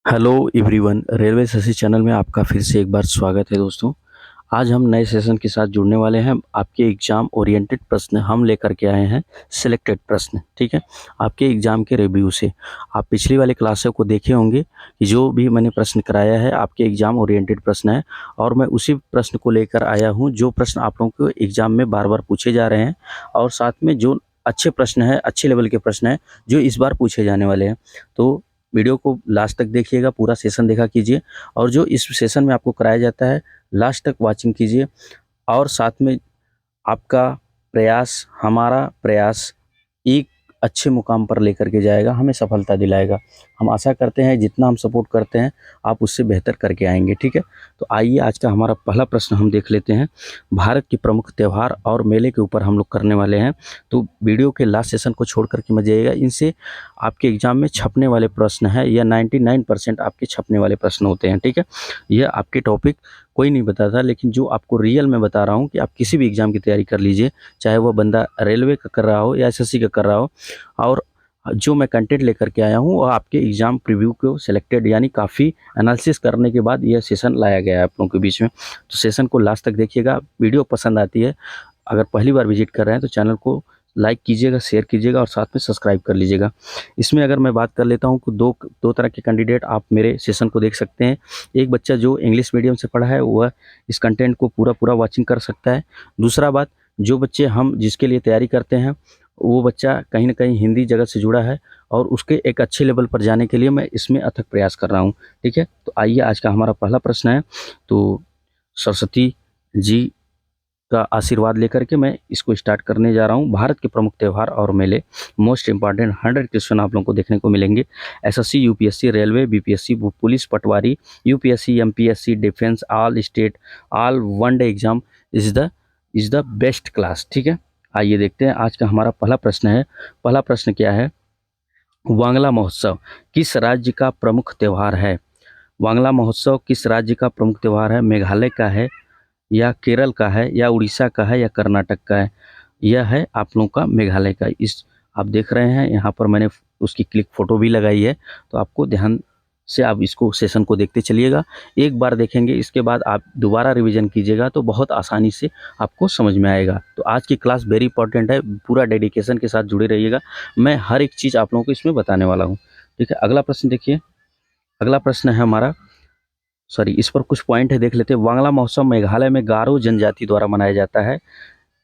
Hello everyone, railway Shashi channel में आपका फिर से एक बार स्वागत है दोस्तों। आज हम नए सेशन के साथ जुड़ने वाले हैं। आपके एग्ज़ाम ओरिएंटेड प्रश्न हम लेकर के आए हैं, सिलेक्टेड प्रश्न, ठीक है। आपके एग्ज़ाम के रिव्यू से आप पिछली वाली क्लासों को देखे होंगे कि जो भी मैंने प्रश्न कराया है आपके एग्ज़ाम ओरिएंटेड प्रश्न है, और मैं उसी प्रश्न को लेकर आया हूँ जो प्रश्न आप लोगों को एग्ज़ाम में बार बार पूछे जा रहे हैं, और साथ में जो अच्छे प्रश्न हैं, अच्छे लेवल के प्रश्न हैं जो इस बार पूछे जाने वाले हैं। तो वीडियो को लास्ट तक देखिएगा, पूरा सेशन देखा कीजिए, और जो इस सेशन में आपको कराया जाता है लास्ट तक वाचिंग कीजिए। और साथ में आपका प्रयास, हमारा प्रयास एक अच्छे मुकाम पर लेकर के जाएगा, हमें सफलता दिलाएगा। हम आशा करते हैं जितना हम सपोर्ट करते हैं आप उससे बेहतर करके आएंगे, ठीक है। तो आइए आज का हमारा पहला प्रश्न हम देख लेते हैं। भारत के प्रमुख त्यौहार और मेले के ऊपर हम लोग करने वाले हैं, तो वीडियो के लास्ट सेशन को छोड़ करके मत जाइएगा। इनसे आपके एग्जाम में छपने वाले प्रश्न है, या 99% आपके छपने वाले प्रश्न होते हैं, ठीक है। यह आपके टॉपिक कोई नहीं बताता, लेकिन जो आपको रियल में बता रहा हूँ कि आप किसी भी एग्ज़ाम की तैयारी कर लीजिए, चाहे वह बंदा रेलवे का कर रहा हो या एसएससी का कर रहा हो। और जो मैं कंटेंट लेकर के आया हूँ वो आपके एग्ज़ाम प्रीव्यू को सिलेक्टेड, यानी काफ़ी एनालिसिस करने के बाद यह सेशन लाया गया है आप लोगों के बीच में। तो सेशन को लास्ट तक देखिएगा। वीडियो पसंद आती है, अगर पहली बार विजिट कर रहे हैं तो चैनल को लाइक कीजिएगा, शेयर कीजिएगा, और साथ में सब्सक्राइब कर लीजिएगा। इसमें अगर मैं बात कर लेता हूँ कि दो तरह के कैंडिडेट आप मेरे सेशन को देख सकते हैं। एक बच्चा जो इंग्लिश मीडियम से पढ़ा है वह इस कंटेंट को पूरा वाचिंग कर सकता है। दूसरा बात, जो बच्चे हम जिसके लिए तैयारी करते हैं वो बच्चा कहीं ना कहीं हिंदी जगत से जुड़ा है, और उसके एक अच्छे लेवल पर जाने के लिए मैं इसमें अथक प्रयास कर रहा हूँ, ठीक है। तो आइए आज का हमारा पहला प्रश्न है। तो सरस्वती जी का आशीर्वाद लेकर के मैं इसको स्टार्ट करने जा रहा हूँ। भारत के प्रमुख त्यौहार और मेले, मोस्ट इंपॉर्टेंट 100 क्वेश्चन आप लोगों को देखने को मिलेंगे। SSC, UPSC, railway, BPSC, police, Patwari, UPSC, MPSC, defence, all state, all one day exam is the best class, ठीक है। आइए देखते हैं आज का हमारा पहला प्रश्न है। पहला प्रश्न क्या है? वांगला महोत्सव किस राज्य का प्रमुख त्यौहार है? वांगला महोत्सव किस राज्य का प्रमुख त्यौहार है? मेघालय का है, या केरल का है, या उड़ीसा का है, या कर्नाटक का है? यह है आप लोगों का मेघालय का। इस आप देख रहे हैं यहाँ पर मैंने उसकी क्लिक फ़ोटो भी लगाई है, तो आपको ध्यान से आप इसको सेशन को देखते चलिएगा। एक बार देखेंगे, इसके बाद आप दोबारा रिवीजन कीजिएगा तो बहुत आसानी से आपको समझ में आएगा। तो आज की क्लास वेरी इंपॉर्टेंट है, पूरा डेडिकेशन के साथ जुड़े रहिएगा। मैं हर एक चीज़ आप लोगों को इसमें बताने वाला हूँ, ठीक है। अगला प्रश्न देखिए। अगला प्रश्न है हमारा, सॉरी, इस पर कुछ पॉइंट है, देख लेते हैं। वांगला महोत्सव मेघालय में गारो जनजाति द्वारा मनाया जाता है।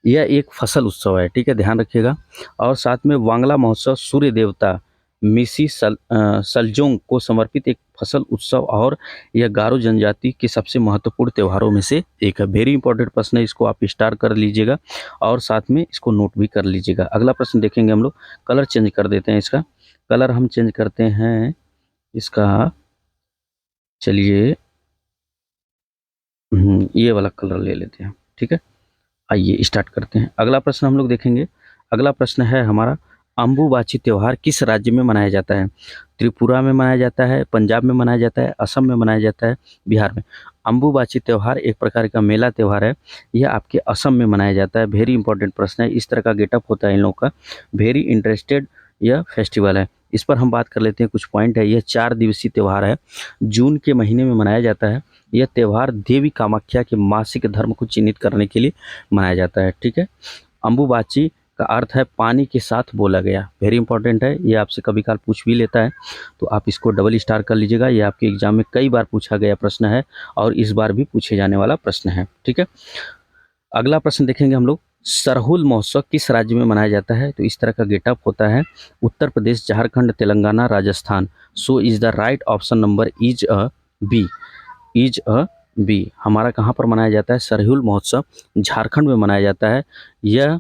यह एक फसल उत्सव है, ठीक है, ध्यान रखिएगा। और साथ में वांगला महोत्सव सूर्य देवता सलजोंग को समर्पित एक फसल उत्सव, और यह गारो जनजाति के सबसे महत्वपूर्ण त्योहारों में से एक है। वेरी इंपॉर्टेंट प्रश्न है, इसको आप स्टार कर लीजिएगा और साथ में इसको नोट भी कर लीजिएगा। अगला प्रश्न देखेंगे हम लोग। कलर चेंज कर देते हैं, इसका कलर हम चेंज करते हैं इसका, चलिए ये वाला कलर ले लेते हैं, ठीक है। आइए स्टार्ट करते हैं। अगला प्रश्न हम लोग देखेंगे। अगला प्रश्न है हमारा, अम्बुबाची त्यौहार किस राज्य में मनाया जाता है? त्रिपुरा में मनाया जाता है, पंजाब में मनाया जाता है, असम में मनाया जाता है, बिहार में। अम्बुबाची त्यौहार एक प्रकार का मेला त्यौहार है, यह आपके असम में मनाया जाता है। वेरी इंपॉर्टेंट प्रश्न है, इस तरह का गेटअप होता है इन लोगों का। वेरी इंटरेस्टेड यह फेस्टिवल है। इस पर हम बात कर लेते हैं, कुछ पॉइंट है। यह 4 दिवसीय त्यौहार है, जून के महीने में मनाया जाता है। यह त्यौहार देवी कामाख्या के मासिक धर्म को चिन्हित करने के लिए मनाया जाता है, ठीक है। अम्बुबाची का अर्थ है पानी के साथ बोला गया। वेरी इंपॉर्टेंट है, ये आपसे कभी काल पूछ भी लेता है, तो आप इसको डबल स्टार कर लीजिएगा। ये आपके एग्जाम में कई बार पूछा गया प्रश्न है, और इस बार भी पूछे जाने वाला प्रश्न है, ठीक है। अगला प्रश्न देखेंगे हम लोग। सरहुल महोत्सव किस राज्य में मनाया जाता है? तो इस तरह का गेटअप होता है। Uttar Pradesh, Jharkhand, Telangana, Rajasthan. So is the right option number is a B. Is a B. हमारा कहाँ पर मनाया जाता है? सरहुल महोत्सव झारखंड में मनाया जाता है। यह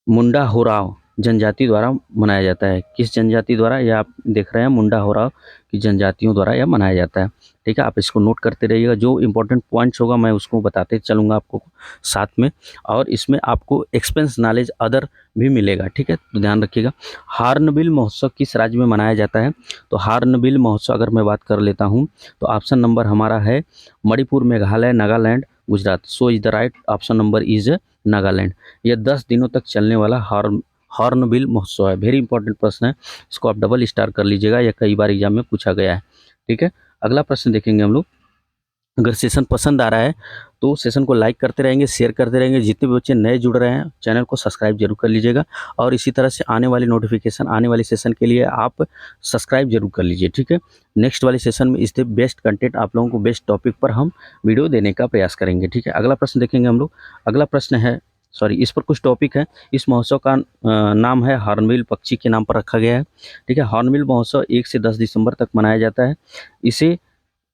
मुंडा होराव जनजाति द्वारा मनाया जाता है। किस जनजाति द्वारा? यह आप देख रहे हैं, मुंडा होराव की जनजातियों द्वारा यह मनाया जाता है, ठीक है। आप इसको नोट करते रहिएगा, जो इंपॉर्टेंट पॉइंट्स होगा मैं उसको बताते चलूँगा आपको साथ में, और इसमें आपको एक्सपेंस नॉलेज अदर भी मिलेगा, ठीक है, तो ध्यान रखिएगा। हार्नबिल महोत्सव किस राज्य में मनाया जाता है? तो हार्नबिल महोत्सव अगर मैं बात कर लेता हूँ तो ऑप्शन नंबर हमारा है मणिपुर, मेघालय, नागालैंड, गुजरात। सो is the right option number is Nagaland. यह 10 दिनों तक चलने वाला हॉर्नबिल महोत्सव है। वेरी इंपॉर्टेंट प्रश्न है, इसको आप डबल स्टार कर लीजिएगा, यह कई बार एग्जाम में पूछा गया है। ठीक है, अगला प्रश्न देखेंगे हम लोग। अगर सेशन पसंद आ रहा है तो सेशन को लाइक करते रहेंगे, शेयर करते रहेंगे। जितने भी बच्चे नए जुड़ रहे हैं चैनल को सब्सक्राइब जरूर कर लीजिएगा, और इसी तरह से आने वाली नोटिफिकेशन, आने वाली सेशन के लिए आप सब्सक्राइब जरूर कर लीजिए। ठीक है, नेक्स्ट वाले सेशन में इससे बेस्ट कंटेंट, आप लोगों को बेस्ट टॉपिक पर हम वीडियो देने का प्रयास करेंगे। ठीक है, अगला प्रश्न देखेंगे हम लोग। अगला प्रश्न है, सॉरी, इस पर कुछ टॉपिक है। इस महोत्सव का नाम है हॉर्नबिल पक्षी के नाम पर रखा गया है। ठीक है, हॉर्नबिल महोत्सव 1 से 10 दिसंबर तक मनाया जाता है। इसे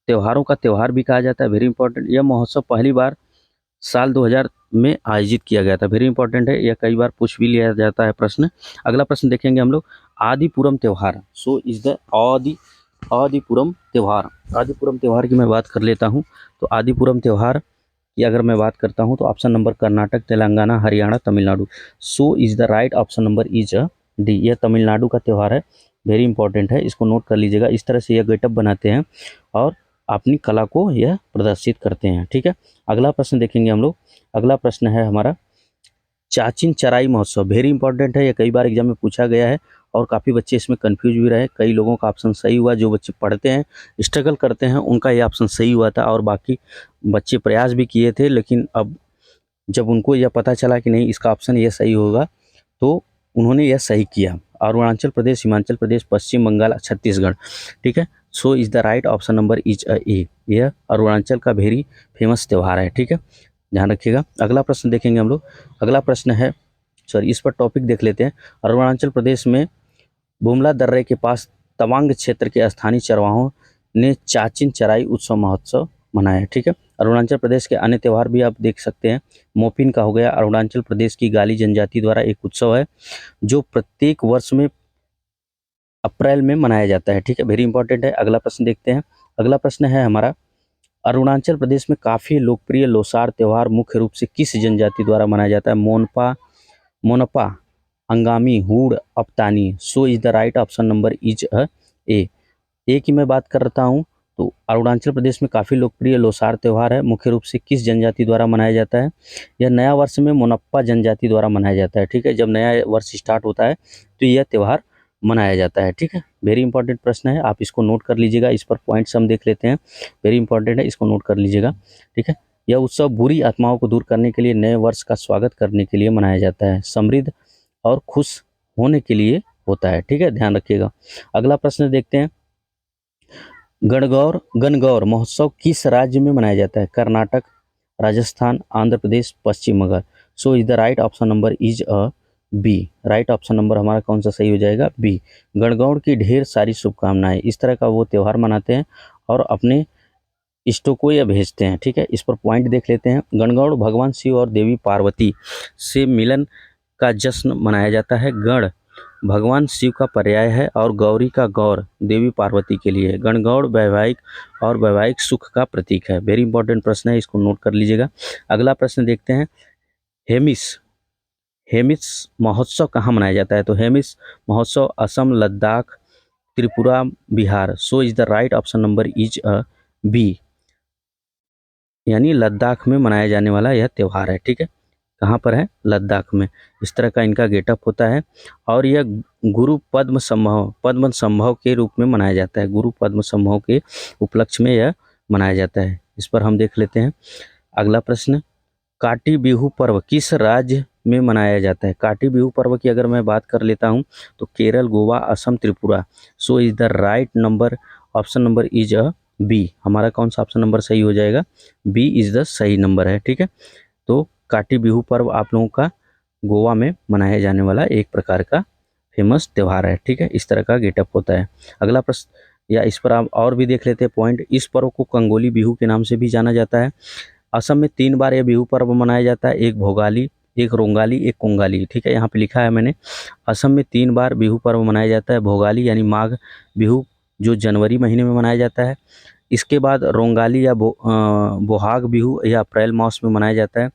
त्योहारों का त्योहार भी कहा जाता है। वेरी इंपॉर्टेंट, यह महोत्सव पहली बार साल 2000 में आयोजित किया गया था। वेरी इंपॉर्टेंट है, यह कई बार पूछ भी लिया जाता है प्रश्न। अगला प्रश्न देखेंगे हम लोग। आदिपुरम त्योहार, सो इज द आदिपुरम त्योहार। आदिपुरम त्योहार की मैं बात कर लेता हूँ। तो आदिपुरम त्योहार की अगर मैं बात करता हूँ तो option number Karnataka, Telangana, Haryana, Tamil Nadu. So is the right option number is D, यह तमिलनाडु का त्यौहार है। वेरी इंपॉर्टेंट है, इसको नोट कर लीजिएगा। इस तरह से यह गेटअप बनाते हैं और अपनी कला को यह प्रदर्शित करते हैं। ठीक है, अगला प्रश्न देखेंगे हम लोग। अगला प्रश्न है हमारा चाचिन चराई महोत्सव। वेरी इंपॉर्टेंट है, यह कई बार एग्जाम में पूछा गया है और काफ़ी बच्चे इसमें कंफ्यूज भी रहे। कई लोगों का ऑप्शन सही हुआ, जो बच्चे पढ़ते हैं, स्ट्रगल करते हैं, उनका ये ऑप्शन सही हुआ था, और बाकी बच्चे प्रयास भी किए थे, लेकिन अब जब उनको यह पता चला कि नहीं इसका ऑप्शन यह सही होगा, तो उन्होंने यह सही किया। अरुणाचल प्रदेश, हिमाचल प्रदेश, पश्चिम बंगाल, छत्तीसगढ़। ठीक है, so is the right option number is ए, यह अरुणाचल का वेरी फेमस त्यौहार है। ठीक है, ध्यान रखिएगा। अगला प्रश्न देखेंगे हम लोग। अगला प्रश्न है, सॉरी, इस पर टॉपिक देख लेते हैं। अरुणाचल प्रदेश में बुमला दर्रे के पास तवांग क्षेत्र के स्थानीय चरवाहों ने चाचिन चराई उत्सव महोत्सव मनाया है। ठीक है, अरुणाचल प्रदेश के अन्य त्यौहार भी आप देख सकते हैं। मोपिन का हो गया, अरुणाचल प्रदेश की गाली जनजाति द्वारा एक उत्सव है जो प्रत्येक वर्ष में अप्रैल में मनाया जाता है। ठीक है, वेरी इंपॉर्टेंट है। अगला प्रश्न देखते हैं। अगला प्रश्न है हमारा, अरुणाचल प्रदेश में काफ़ी लोकप्रिय लोसार त्यौहार मुख्य रूप से किस जनजाति द्वारा मनाया जाता है? मोनपा, अंगामी, हुड़, Apatani. So is the right option number is A. A की मैं बात करता हूँ तो अरुणाचल प्रदेश में काफ़ी लोकप्रिय लोसार त्यौहार है, मुख्य रूप से किस जनजाति द्वारा मनाया जाता है? यह नया वर्ष में मोनप्पा जनजाति द्वारा मनाया जाता है। ठीक है, जब नया वर्ष स्टार्ट होता है तो यह त्यौहार मनाया जाता है। ठीक है, वेरी इंपॉर्टेंट प्रश्न है, आप इसको नोट कर लीजिएगा। इस पर पॉइंट्स हम देख लेते हैं, वेरी इंपॉर्टेंट है, इसको नोट कर लीजिएगा। ठीक है, यह उत्सव बुरी आत्माओं को दूर करने के लिए, नए वर्ष का स्वागत करने के लिए मनाया जाता है, समृद्ध और खुश होने के लिए होता है। ठीक है, ध्यान रखिएगा। अगला प्रश्न देखते हैं। गणगौर महोत्सव किस राज्य में मनाया जाता है? Karnataka, Rajasthan, Andhra Pradesh, Paschim Bengal. So is the right option number is B. Right option number हमारा कौन सा सही हो जाएगा? बी। गणगौर की ढेर सारी शुभकामनाएं। इस तरह का वो त्यौहार मनाते हैं और अपने इष्टों को यह भेजते हैं। ठीक है, इस पर पॉइंट देख लेते हैं। गणगौर भगवान शिव और देवी पार्वती से मिलन का जश्न मनाया जाता है। गण भगवान शिव का पर्याय है और गौरी का गौर देवी पार्वती के लिए है। गणगौर वैवाहिक और वैवाहिक सुख का प्रतीक है। वेरी इंपॉर्टेंट प्रश्न है, इसको नोट कर लीजिएगा। अगला प्रश्न देखते हैं। हेमिस हेमिस महोत्सव कहाँ मनाया जाता है? तो हेमिस महोत्सव Assam, Ladakh, Tripura, Bihar. So is the right option number is B, यानी लद्दाख में मनाया जाने वाला यह त्यौहार है। ठीक है, कहाँ पर है? लद्दाख में। इस तरह का इनका गेटअप होता है और यह गुरु पद्म संभव के रूप में मनाया जाता है। गुरु पद्म संभव के उपलक्ष्य में यह मनाया जाता है। इस पर हम देख लेते हैं। अगला प्रश्न, काटी बिहू पर्व किस राज्य में मनाया जाता है? काटी बिहू पर्व की अगर मैं बात कर लेता हूँ तो Kerala, Goa, Assam, Tripura. So is the right number option number is B. हमारा कौन सा ऑप्शन नंबर सही हो जाएगा? बी इज द सही नंबर है। ठीक है, तो काटी बिहू पर्व आप लोगों का गोवा में मनाया जाने वाला एक प्रकार का फेमस त्यौहार है। ठीक है, इस तरह का गेटअप होता है। अगला प्रश्न, या इस पर आप और भी देख लेते हैं पॉइंट। इस पर्व को कंगोली बिहू के नाम से भी जाना जाता है। असम में 3 बार यह बिहू पर्व मनाया जाता है, एक भोगाली, एक रोंगाली, एक कोंगाली। ठीक है, यहाँ पे लिखा है मैंने। असम में 3 बार बिहू पर्व मनाया जाता है। भोगाली यानी माघ बिहू जो जनवरी महीने में मनाया जाता है। इसके बाद रोंगाली या बोहाग बिहू या अप्रैल मास में मनाया जाता है।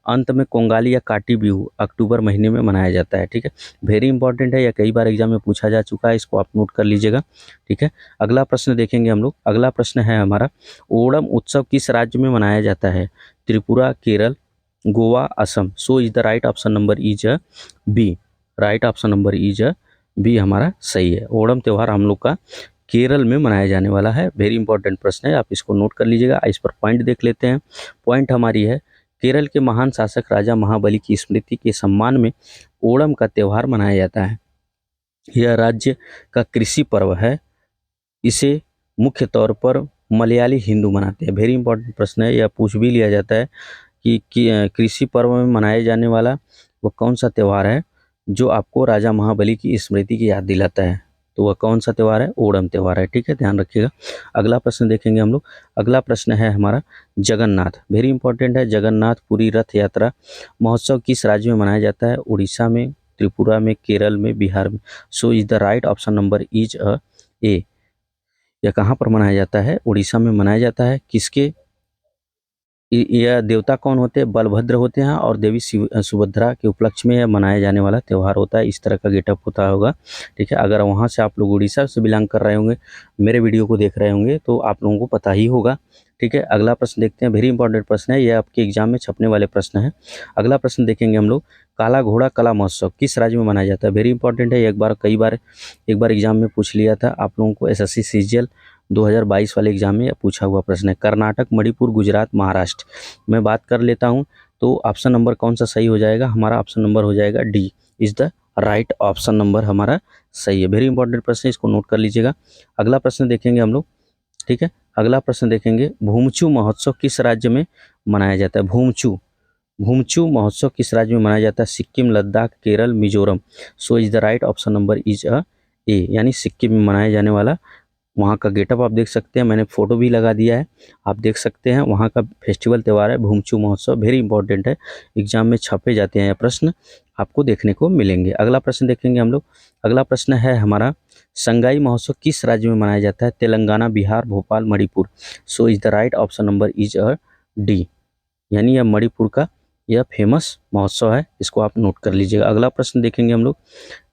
अंत में कोंगाली या काटी बिहू अक्टूबर महीने में मनाया जाता है। ठीक है, वेरी इंपॉर्टेंट है, यह कई बार एग्जाम में पूछा जा चुका है, इसको आप नोट कर लीजिएगा। ठीक है, अगला प्रश्न देखेंगे हम लोग। अगला प्रश्न है हमारा, ओणम उत्सव किस राज्य में मनाया जाता है? Tripura, Kerala, Goa, Assam. So is the right option number is B. Right option number is B हमारा सही है। ओणम त्यौहार हम लोग का केरल में मनाया जाने वाला है। वेरी इंपॉर्टेंट प्रश्न है, आप इसको नोट कर लीजिएगा। इस पर पॉइंट देख लेते हैं। पॉइंट हमारी है, केरल के महान शासक राजा महाबली की स्मृति के सम्मान में ओणम का त्यौहार मनाया जाता है। यह राज्य का कृषि पर्व है। इसे मुख्य तौर पर मलयाली हिंदू मनाते हैं। वेरी इंपॉर्टेंट प्रश्न है, यह पूछ भी लिया जाता है कि कृषि पर्व में मनाया जाने वाला वो कौन सा त्यौहार है जो आपको राजा महाबली की स्मृति की याद दिलाता है। तो वह कौन सा त्यौहार है? ओणम त्यौहार है। ठीक है, ध्यान रखिएगा। अगला प्रश्न देखेंगे हम लोग। अगला प्रश्न है हमारा जगन्नाथ। वेरी इंपॉर्टेंट है। जगन्नाथ पुरी रथ यात्रा महोत्सव किस राज्य में मनाया जाता है? उड़ीसा में, त्रिपुरा में, केरल में, बिहार में। सो is the right option number is ए। यह कहाँ पर मनाया जाता है? उड़ीसा में मनाया जाता है। किसके? यह देवता कौन होते हैं? बलभद्र होते हैं और देवी सुभद्रा के उपलक्ष्य में यह मनाया जाने वाला त्यौहार होता है। इस तरह का गेटअप होता होगा। ठीक है, अगर वहाँ से आप लोग उड़ीसा से बिलोंग कर रहे होंगे, मेरे वीडियो को देख रहे होंगे, तो आप लोगों को पता ही होगा। ठीक है, अगला प्रश्न देखते हैं। वेरी इंपॉर्टेंट प्रश्न है, यह आपके एग्जाम में छपने वाले प्रश्न है। अगला प्रश्न देखेंगे हम लोग। काला घोड़ा कला महोत्सव किस राज्य में मनाया जाता है? वेरी इंपॉर्टेंट है। एक बार एग्जाम में पूछ लिया था आप लोगों को, एसएससी सीजीएल 2022 वाले एग्जाम में पूछा हुआ प्रश्न है। कर्नाटक, मणिपुर, गुजरात, महाराष्ट्र। मैं बात कर लेता हूं, तो ऑप्शन नंबर कौन सा सही हो जाएगा? हमारा ऑप्शन नंबर हो जाएगा D is the right option number हमारा सही है। वेरी इंपॉर्टेंट प्रश्न है, इसको नोट कर लीजिएगा। अगला प्रश्न देखेंगे हम लोग। ठीक है, अगला प्रश्न देखेंगे। भूमचू महोत्सव किस राज्य में मनाया जाता है? भूमचू भूमचू महोत्सव किस राज्य में मनाया जाता है? Sikkim, Ladakh, Kerala, Mizoram. So is the right option number is A, यानी सिक्किम में मनाया जाने वाला। वहाँ का गेटअप आप देख सकते हैं, मैंने फ़ोटो भी लगा दिया है, आप देख सकते हैं। वहाँ का फेस्टिवल त्यौहार है भूमचू महोत्सव। वेरी इंपॉर्टेंट है, एग्जाम में छपे जाते हैं यह प्रश्न, आपको देखने को मिलेंगे। अगला प्रश्न देखेंगे हम लोग। अगला प्रश्न है हमारा, संगाई महोत्सव किस राज्य में मनाया जाता है? तेलंगाना, बिहार, भोपाल, मणिपुर। सो is the right option number is D, यानी यह मणिपुर का यह फेमस महोत्सव है, इसको आप नोट कर लीजिएगा। अगला प्रश्न देखेंगे हम लोग।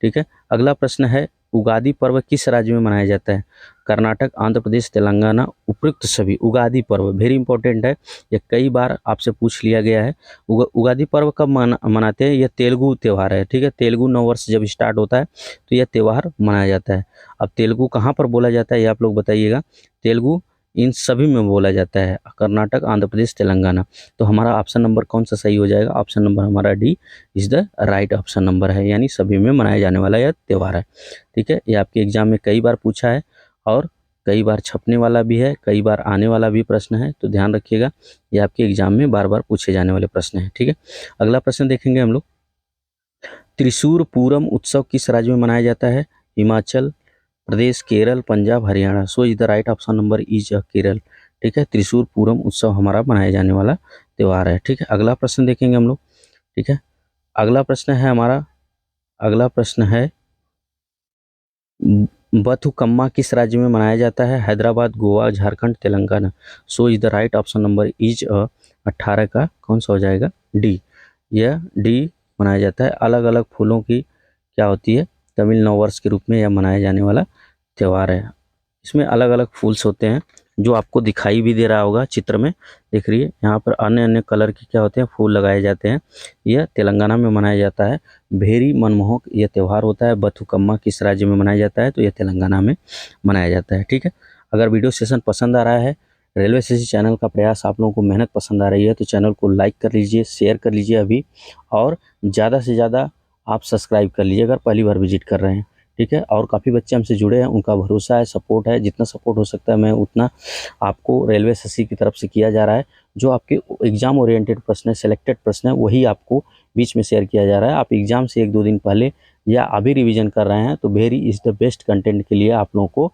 ठीक है, अगला प्रश्न है, उगादी पर्व किस राज्य में मनाया जाता है? कर्नाटक, आंध्र प्रदेश, तेलंगाना, उपयुक्त सभी। उगादी पर्व वेरी इंपॉर्टेंट है, यह कई बार आपसे पूछ लिया गया है। उगादी पर्व कब मनाते हैं? यह तेलुगु त्यौहार है। ठीक है, तेलुगु नववर्ष जब स्टार्ट होता है तो यह त्यौहार मनाया जाता है। अब तेलुगु कहाँ पर बोला जाता है ये आप लोग बताइएगा। तेलुगु इन सभी में बोला जाता है, कर्नाटक, आंध्र प्रदेश, तेलंगाना। तो हमारा ऑप्शन नंबर कौन सा सही हो जाएगा? ऑप्शन नंबर हमारा D is the right option number है, यानी सभी में मनाया जाने वाला यह त्यौहार है। ठीक है, ये आपके एग्जाम में कई बार पूछा है और कई बार छपने वाला भी है, कई बार आने वाला भी प्रश्न है, तो ध्यान रखिएगा, ये आपके एग्जाम में बार बार पूछे जाने वाले प्रश्न हैं। ठीक है, अगला प्रश्न देखेंगे हम लोग। त्रिशूर पूरम उत्सव किस राज्य में मनाया जाता है? Himachal Pradesh, Kerala, Punjab, Haryana. So is the right option number is Kerala. ठीक है, त्रिशूर पूरम उत्सव हमारा मनाया जाने वाला त्यौहार है। ठीक है, अगला प्रश्न देखेंगे हम लोग। ठीक है, अगला प्रश्न है हमारा, अगला प्रश्न है, बथुकम्मा किस राज्य में मनाया जाता है? Hyderabad, Goa, Jharkhand, Telangana. So is the right option number is 18 का कौन सा हो जाएगा? डी, यह डी मनाया जाता है। अलग अलग फूलों की क्या होती है? तमिल नववर्ष के रूप में यह मनाया जाने वाला त्यौहार है। इसमें अलग अलग फूल्स होते हैं, जो आपको दिखाई भी दे रहा होगा चित्र में, देख रही है यहाँ पर अन्य अन्य कलर के क्या होते हैं? फूल लगाए जाते हैं। यह तेलंगाना में मनाया जाता है। भेरी मनमोहक यह त्यौहार होता है। बथुकम्मा किस राज्य में मनाया जाता है? तो यह तेलंगाना में मनाया जाता है। ठीक है, अगर वीडियो सेशन पसंद आ रहा है, रेलवे एसएससी चैनल का प्रयास आप लोगों को मेहनत पसंद आ रही है, तो चैनल को लाइक कर लीजिए, शेयर कर लीजिए अभी, और ज़्यादा से ज़्यादा आप सब्सक्राइब कर लीजिए अगर पहली बार विजिट कर रहे हैं। ठीक है, और काफ़ी बच्चे हमसे जुड़े हैं, उनका भरोसा है, सपोर्ट है, जितना सपोर्ट हो सकता है मैं उतना आपको रेलवे एसएससी की तरफ से किया जा रहा है। जो आपके एग्जाम ओरिएंटेड प्रश्न है, सेलेक्टेड प्रश्न है, वही आपको बीच में शेयर किया जा रहा है। आप एग्जाम से 1-2 दिन पहले या अभी रिवीजन कर रहे हैं, तो very is the best content के लिए आप लोगों को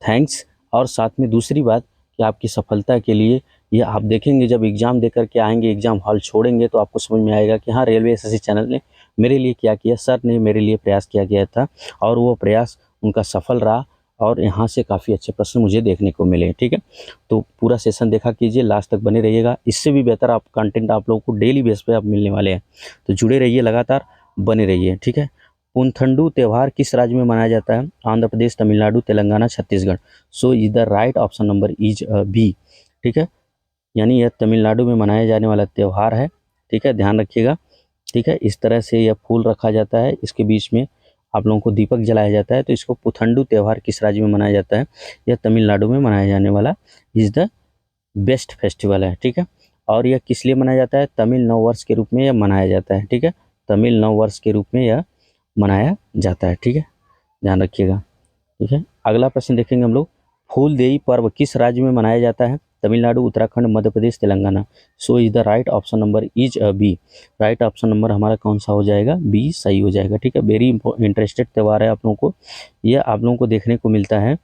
थैंक्स। और साथ में दूसरी बात कि आपकी सफलता के लिए ये आप देखेंगे, जब एग्ज़ाम देकर के आएंगे, एग्ज़ाम हॉल छोड़ेंगे, तो आपको समझ में आएगा कि हाँ, रेलवे एसएससी चैनल ने मेरे लिए क्या किया, सर ने मेरे लिए प्रयास किया गया था, और वो प्रयास उनका सफल रहा, और यहाँ से काफ़ी अच्छे प्रश्न मुझे देखने को मिले। ठीक है, तो पूरा सेशन देखा कीजिए, लास्ट तक बने रहिएगा। इससे भी बेहतर आप कंटेंट आप लोगों को डेली बेस पे आप मिलने वाले हैं, तो जुड़े रहिए, लगातार बने रहिए। ठीक है, पुंथंडू त्यौहार किस राज्य में मनाया जाता है? Andhra Pradesh, Tamil Nadu, Telangana, Chhattisgarh. So is the right option number is B. ठीक है, यानी यह तमिलनाडु में मनाया जाने वाला त्यौहार है। ठीक है, ध्यान रखिएगा। ठीक है। इस तरह से यह फूल रखा जाता है, इसके बीच में आप लोगों को दीपक जलाया जाता है। तो इसको पुथंडू त्यौहार किस राज्य में मनाया जाता है? यह तमिलनाडु में मनाया जाने वाला इज़ द बेस्ट फेस्टिवल है। ठीक है। और यह किस लिए मनाया जाता है? तमिल नव वर्ष के रूप में यह मनाया जाता है। ठीक है, तमिल नव वर्ष के रूप में यह मनाया जाता है। ठीक है, ध्यान रखिएगा। ठीक है, अगला प्रश्न देखेंगे हम लोग। फूलदेई पर्व किस राज्य में मनाया जाता है? Tamil Nadu, Uttarakhand, Madhya Pradesh, Telangana. So is the right option number is B. Right option number हमारा कौन सा हो जाएगा? बी सही हो जाएगा। ठीक है, वेरी इंटरेस्टेड त्यौहार है आप लोगों को, यह आप लोगों को देखने को मिलता है।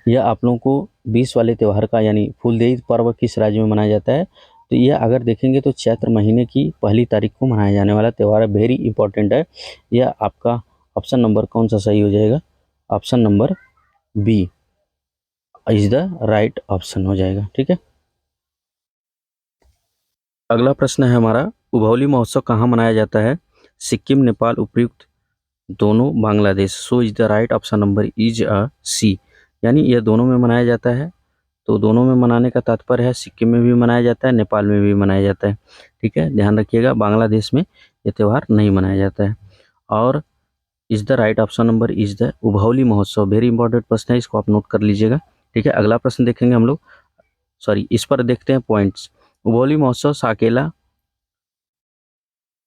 यह आप लोगों को 20 वाले त्यौहार का यानी फूलदेई पर्व किस राज्य में मनाया जाता है? तो यह अगर देखेंगे तो चैत्र महीने की पहली तारीख को मनाया जाने वाला त्यौहार है। वेरी इंपॉर्टेंट है। यह आपका ऑप्शन नंबर कौन सा सही हो जाएगा? Option number B is the right option हो जाएगा। ठीक है, अगला प्रश्न है हमारा, उभौली महोत्सव कहाँ मनाया जाता है? सिक्किम, नेपाल, उपर्युक्त दोनों, Bangladesh. So is the right option number is C, यानी यह दोनों में मनाया जाता है। तो दोनों में मनाने का तात्पर्य है सिक्किम में भी मनाया जाता है, नेपाल में भी मनाया जाता है। ठीक है, ध्यान रखिएगा, बांग्लादेश में ये त्यौहार नहीं मनाया जाता है। और is the right option number is the उभौली महोत्सव। वेरी इंपॉर्टेंट प्रश्न है, इसको आप नोट कर लीजिएगा। ठीक है, अगला प्रश्न देखेंगे हम लोग, सॉरी इस पर देखते हैं पॉइंट्स। उभौली महोत्सव साकेला